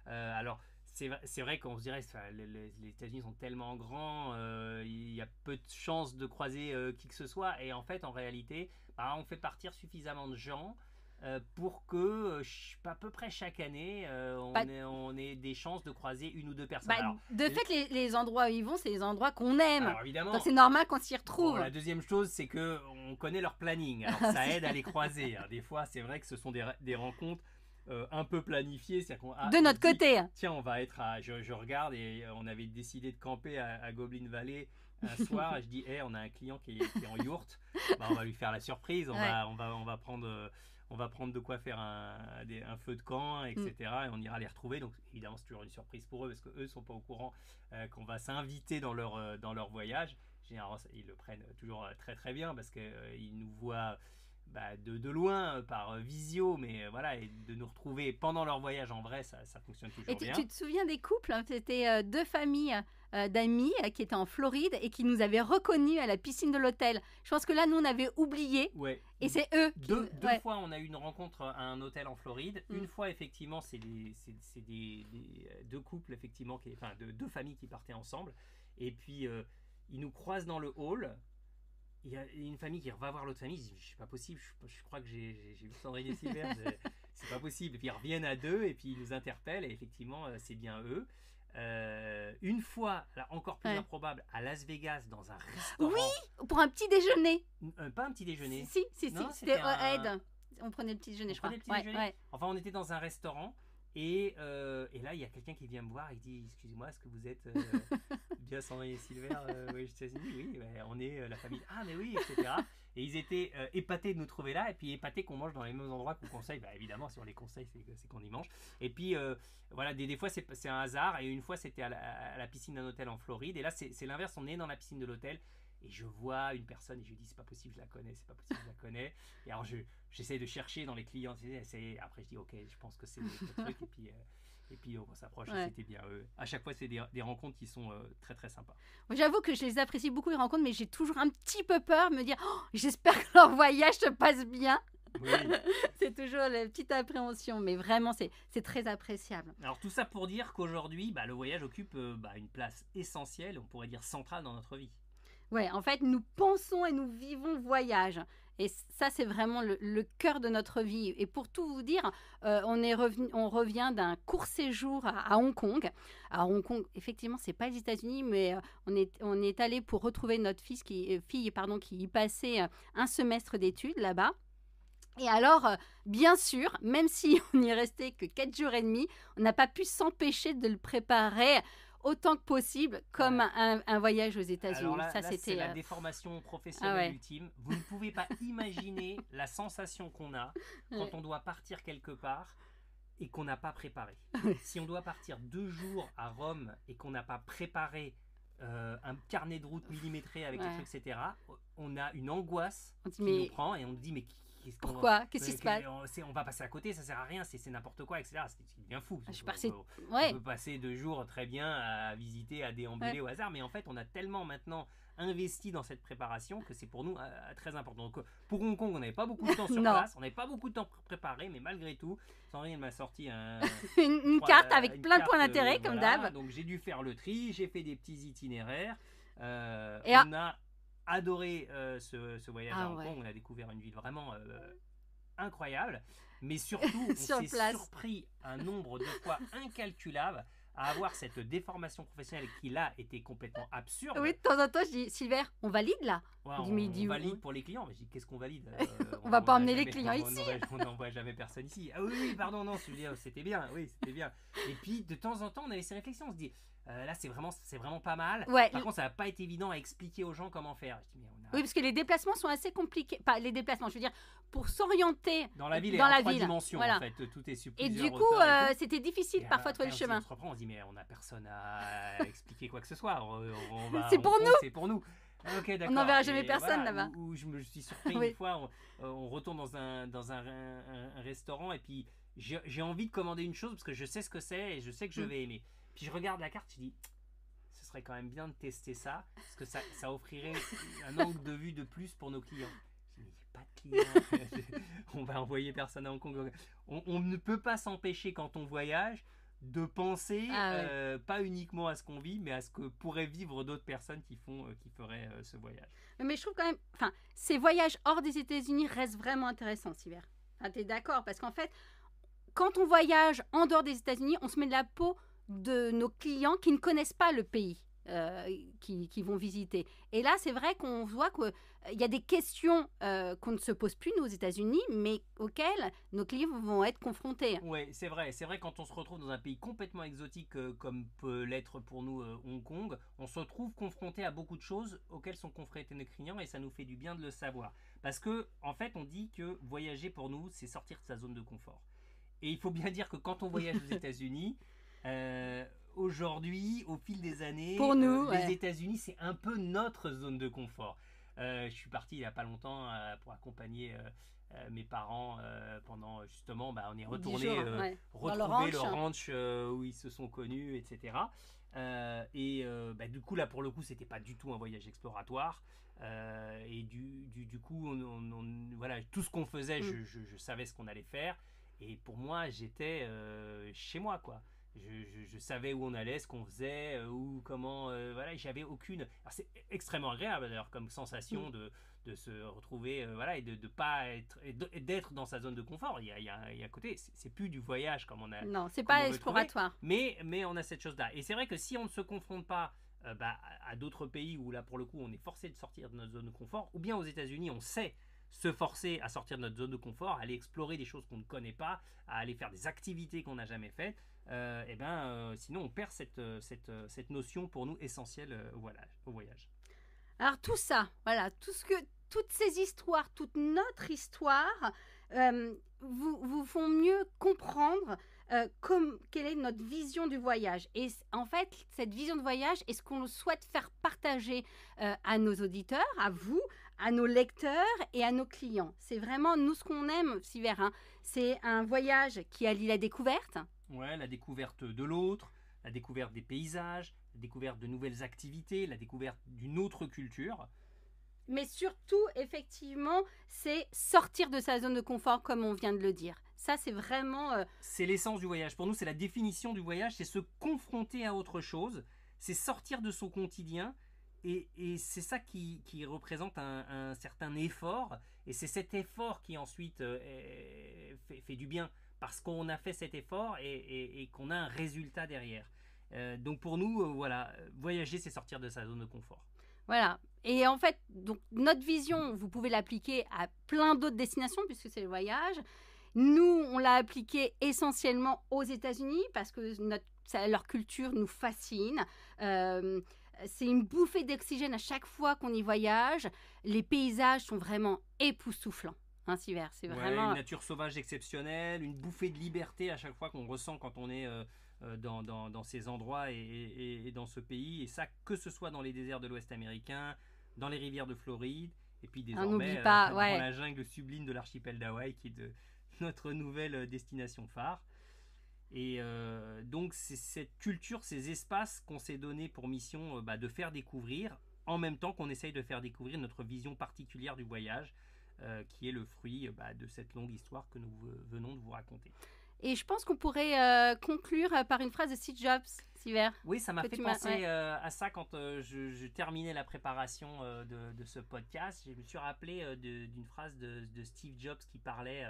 Alors, c'est vrai qu'on se dirait les États-Unis sont tellement grands, il y a peu de chances de croiser qui que ce soit, et en fait en réalité on fait partir suffisamment de gens pour que à peu près chaque année on ait des chances de croiser une ou deux personnes. Alors, fait les endroits où ils vont, c'est les endroits qu'on aime, alors, évidemment, donc c'est normal qu'on s'y retrouve. La deuxième chose, c'est qu'on connaît leur planning, alors ça aide à les croiser. Des fois c'est vrai que ce sont des rencontres un peu planifié, c'est-à-dire de notre côté. Tiens, on va être je regarde, et on avait décidé de camper à Goblin Valley un soir. Et je dis, on a un client qui est en yourte, on va lui faire la surprise, on va prendre de quoi faire un feu de camp, etc. Et on ira les retrouver. Donc évidemment, c'est toujours une surprise pour eux, parce qu'eux ne sont pas au courant qu'on va s'inviter dans leur voyage. Généralement, ils le prennent toujours très très bien, parce qu'ils nous voient de loin par visio, mais voilà, et de nous retrouver pendant leur voyage en vrai, ça fonctionne toujours bien. Tu te souviens des couples, c'était deux familles d'amis qui étaient en Floride et qui nous avaient reconnus à la piscine de l'hôtel. Je pense que là, nous, on avait oublié. Ouais. Et c'est eux. Deux fois, on a eu une rencontre à un hôtel en Floride. Une fois, effectivement, c'est deux couples, effectivement, deux familles qui partaient ensemble. Et puis, ils nous croisent dans le hall. Il y a une famille qui va voir l'autre famille, ils disent, c'est pas possible, je crois que j'ai vu Cendrillon Silver, c'est pas possible. Et puis ils reviennent à deux et puis ils nous interpellent, et effectivement c'est bien eux. une fois, là, encore plus improbable, à Las Vegas, dans un restaurant. Oui, pour un petit déjeuner. Pas un petit déjeuner. Si, Non, c'était Ed. On prenait le petit déjeuner, je crois. Enfin, on était dans un restaurant. Et là, il y a quelqu'un qui vient me voir, il dit, excusez-moi, est-ce que vous êtes bien Sandrine et Silver oui, je dis, oui, on est la famille. Ah, mais oui, etc. Et ils étaient épatés de nous trouver là, et puis épatés qu'on mange dans les mêmes endroits qu'on conseille. Évidemment, si on les conseille, c'est qu'on y mange. Et puis, voilà, des fois, c'est un hasard. Et une fois, c'était à la piscine d'un hôtel en Floride. Et là, c'est l'inverse, on est dans la piscine de l'hôtel. Et je vois une personne et je lui dis, c'est pas possible, je la connais, c'est pas possible, je la connais. Et alors, j'essaie de chercher dans les clients. Après, je dis, ok, je pense que c'est le truc. Et puis on s'approche et c'était bien. À chaque fois, c'est des rencontres qui sont très très sympas. J'avoue que je les apprécie beaucoup les rencontres, mais j'ai toujours un petit peu peur de me dire j'espère que leur voyage se passe bien. Oui. C'est toujours la petite appréhension, mais vraiment c'est très appréciable. Alors tout ça pour dire qu'aujourd'hui, le voyage occupe une place essentielle, on pourrait dire centrale dans notre vie. Ouais, en fait, nous pensons et nous vivons voyage. Et ça, c'est vraiment le cœur de notre vie. Et pour tout vous dire, on revient d'un court séjour à Hong Kong. À Hong Kong, effectivement, c'est pas les États-Unis, mais on est allé pour retrouver notre fille qui y passait un semestre d'études là-bas. Et alors, bien sûr, même si on n'y restait que 4 jours et demi, on n'a pas pu s'empêcher de le préparer autant que possible, comme un voyage aux États-Unis. Alors là, c'est la déformation professionnelle ultime. Vous ne pouvez pas imaginer la sensation qu'on a quand on doit partir quelque part et qu'on n'a pas préparé. Si on doit partir 2 jours à Rome et qu'on n'a pas préparé un carnet de route millimétré avec des trucs, etc., on a une angoisse qui nous prend et on nous dit, mais pourquoi ? Qu'est-ce qui se passe ? On va passer à côté, ça sert à rien, c'est n'importe quoi, etc. C'est bien fou. On peut passer 2 jours très bien à visiter, à déambuler au hasard, mais en fait, on a tellement maintenant investi dans cette préparation que c'est pour nous très important. Donc, pour Hong Kong, on n'avait pas beaucoup de temps sur place, on n'avait pas beaucoup de temps pour préparer, mais malgré tout, Sandrine m'a sorti une carte avec plein de points d'intérêt, comme d'hab. Donc, j'ai dû faire le tri, j'ai fait des petits itinéraires. On a adoré ce voyage à Hong Kong. On a découvert une ville vraiment incroyable, mais surtout on s'est surpris un nombre de fois incalculable à avoir cette déformation professionnelle qui là était complètement absurde. Oui, de temps en temps je dis, Silver, on valide là. On valide pour les clients, mais je dis, qu'est-ce qu'on valide on va pas emmener les clients ici. On n'envoie jamais personne ici. Ah oui, pardon, non, c'était bien, oui, c'était bien. Et puis de temps en temps on avait ces réflexions, on se dit, là c'est vraiment pas mal. Par contre, ça n'a pas été évident à expliquer aux gens comment faire. Je dis, mais oui, parce que les déplacements sont assez compliqués. Pas les déplacements, je veux dire, pour s'orienter dans la ville, en 3 dimensions, en fait, tout est sur plusieurs et du coup, c'était difficile parfois de trouver le chemin. On se reprend, on se dit, mais on n'a personne à expliquer quoi que ce soit. C'est pour nous. C'est pour nous. Okay, on n'enverra jamais personne là-bas. Où je me suis surpris une fois, on retourne dans un restaurant et puis j'ai envie de commander une chose parce que je sais ce que c'est et je sais que je vais aimer. Puis je regarde la carte, je dis, ce serait quand même bien de tester ça, parce que ça offrirait un angle de vue de plus pour nos clients. Je dis, mais il n'y a pas de clients, on va envoyer personne à Hong Kong. On ne peut pas s'empêcher quand on voyage de penser pas uniquement à ce qu'on vit, mais à ce que pourraient vivre d'autres personnes qui feraient ce voyage. Mais je trouve quand même, ces voyages hors des États-Unis restent vraiment intéressants, Silver. Tu es d'accord ? Parce qu'en fait, quand on voyage en dehors des États-Unis, on se met de la peau de nos clients qui ne connaissent pas le pays qui vont visiter. Et là, c'est vrai qu'on voit qu'il y a des questions qu'on ne se pose plus, nous, aux États-Unis, mais auxquelles nos clients vont être confrontés. Oui, c'est vrai quand on se retrouve dans un pays complètement exotique comme peut l'être pour nous Hong Kong, on se retrouve confronté à beaucoup de choses auxquelles sont confrontés nos clients et ça nous fait du bien de le savoir. Parce que, en fait, on dit que voyager pour nous, c'est sortir de sa zone de confort. Et il faut bien dire que quand on voyage aux États-Unis, aujourd'hui, au fil des années, pour nous, les États-Unis, c'est un peu notre zone de confort. Je suis parti il n'y a pas longtemps pour accompagner mes parents pendant justement, on est retourné retrouver le ranch où ils se sont connus, etc. Du coup, là, pour le coup, c'était pas du tout un voyage exploratoire. Et du coup, voilà, tout ce qu'on faisait, je savais ce qu'on allait faire. Et pour moi, j'étais chez moi, quoi. je savais où on allait, ce qu'on faisait, ou comment, voilà, j'avais aucune. Alors c'est extrêmement agréable d'ailleurs comme sensation de se retrouver, voilà, et de pas être, et d'être dans sa zone de confort. Il y a à côté, c'est plus du voyage comme on a. Non, c'est pas exploratoire. Mais on a cette chose-là. Et c'est vrai que si on ne se confronte pas à d'autres pays où là pour le coup on est forcé de sortir de notre zone de confort, ou bien aux États-Unis on sait se forcer à sortir de notre zone de confort, à aller explorer des choses qu'on ne connaît pas, à aller faire des activités qu'on n'a jamais faites, sinon on perd cette notion pour nous essentielle au voyage. Alors tout ça, voilà, toutes ces histoires, toute notre histoire vous font mieux comprendre quelle est notre vision du voyage. Et en fait, cette vision de voyage est ce qu'on souhaite faire partager à nos auditeurs, à vous, à nos lecteurs et à nos clients. C'est vraiment nous ce qu'on aime, Siver. C'est un voyage qui allie la découverte. Ouais, la découverte de l'autre, la découverte des paysages, la découverte de nouvelles activités, la découverte d'une autre culture. Mais surtout, effectivement, c'est sortir de sa zone de confort, comme on vient de le dire. Ça, c'est vraiment... C'est l'essence du voyage. Pour nous, c'est la définition du voyage, c'est se confronter à autre chose, c'est sortir de son quotidien, et c'est ça qui représente un certain effort, et c'est cet effort qui ensuite fait du bien, parce qu'on a fait cet effort et qu'on a un résultat derrière. Donc pour nous, voilà, voyager, c'est sortir de sa zone de confort. Voilà. Et en fait, donc, notre vision, vous pouvez l'appliquer à plein d'autres destinations, puisque c'est le voyage. Nous, on l'a appliqué essentiellement aux États-Unis, parce que leur culture nous fascine. C'est une bouffée d'oxygène à chaque fois qu'on y voyage. Les paysages sont vraiment époustouflants. Siver, c'est vraiment... Une nature sauvage exceptionnelle, une bouffée de liberté à chaque fois qu'on ressent quand on est dans ces endroits et dans ce pays. Et ça, que ce soit dans les déserts de l'Ouest américain, dans les rivières de Floride, et puis désormais dans la jungle sublime de l'archipel d'Hawaï, qui est notre nouvelle destination phare. Et donc c'est cette culture, ces espaces qu'on s'est donné pour mission de faire découvrir, en même temps qu'on essaye de faire découvrir notre vision particulière du voyage, qui est le fruit de cette longue histoire que nous venons de vous raconter. Et je pense qu'on pourrait conclure par une phrase de Steve Jobs, Siver. Oui, ça m'a fait penser à ça quand je terminais la préparation de ce podcast. Je me suis rappelé d'une phrase de Steve Jobs qui parlait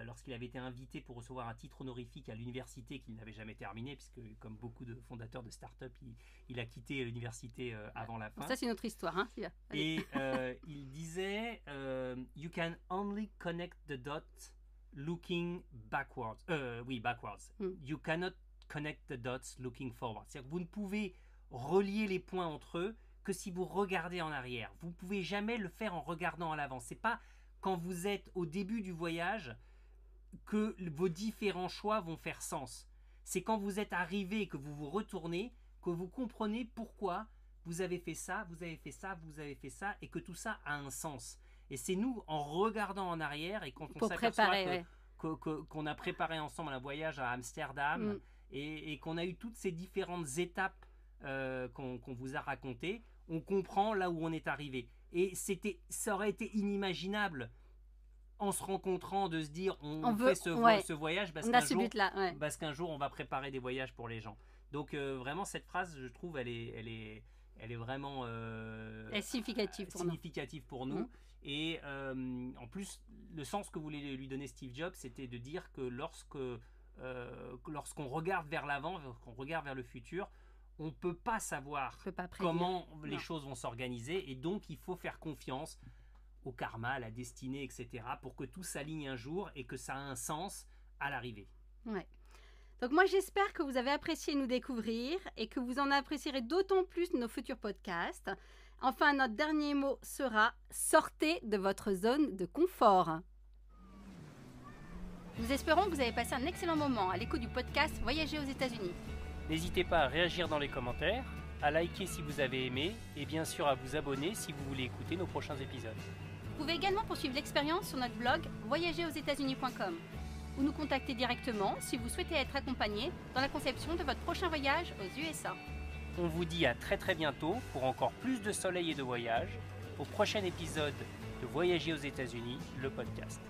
lorsqu'il avait été invité pour recevoir un titre honorifique à l'université qu'il n'avait jamais terminé, puisque comme beaucoup de fondateurs de start-up, il a quitté l'université avant la fin. Ça, c'est notre histoire. Et il disait « You can only connect the dots looking backwards. Backwards. You cannot connect the dots looking forward. » C'est-à-dire que vous ne pouvez relier les points entre eux que si vous regardez en arrière. Vous ne pouvez jamais le faire en regardant en avant. C'est pas quand vous êtes au début du voyage que vos différents choix vont faire sens. C'est quand vous êtes arrivé et que vous vous retournez que vous comprenez pourquoi vous avez fait ça, vous avez fait ça, vous avez fait ça, et que tout ça a un sens. Et c'est nous, en regardant en arrière, et quand on s'aperçoit qu'on a préparé ensemble un voyage à Amsterdam, et qu'on a eu toutes ces différentes étapes qu'on vous a racontées, on comprend là où on est arrivé. Et ça aurait été inimaginable en se rencontrant de se dire on fait ce voyage parce qu'un jour on va préparer des voyages pour les gens. Donc vraiment cette phrase, je trouve, elle est vraiment significative pour nous. Et en plus, le sens que voulait lui donner Steve Jobs, c'était de dire que lorsqu'on regarde vers l'avant, lorsqu'on regarde vers le futur, on ne peut pas savoir comment les choses vont s'organiser, et donc il faut faire confiance au karma, à la destinée, etc., pour que tout s'aligne un jour et que ça a un sens à l'arrivée. Ouais. Donc moi, j'espère que vous avez apprécié nous découvrir et que vous en apprécierez d'autant plus nos futurs podcasts. Enfin, notre dernier mot sera « Sortez de votre zone de confort ». Nous espérons que vous avez passé un excellent moment à l'écoute du podcast « Voyager aux États-Unis ». N'hésitez pas à réagir dans les commentaires, à liker si vous avez aimé et bien sûr à vous abonner si vous voulez écouter nos prochains épisodes. Vous pouvez également poursuivre l'expérience sur notre blog voyagerosetats-unis.com ou nous contacter directement si vous souhaitez être accompagné dans la conception de votre prochain voyage aux USA. On vous dit à très très bientôt pour encore plus de soleil et de voyage au prochain épisode de Voyager aux États-Unis, le podcast.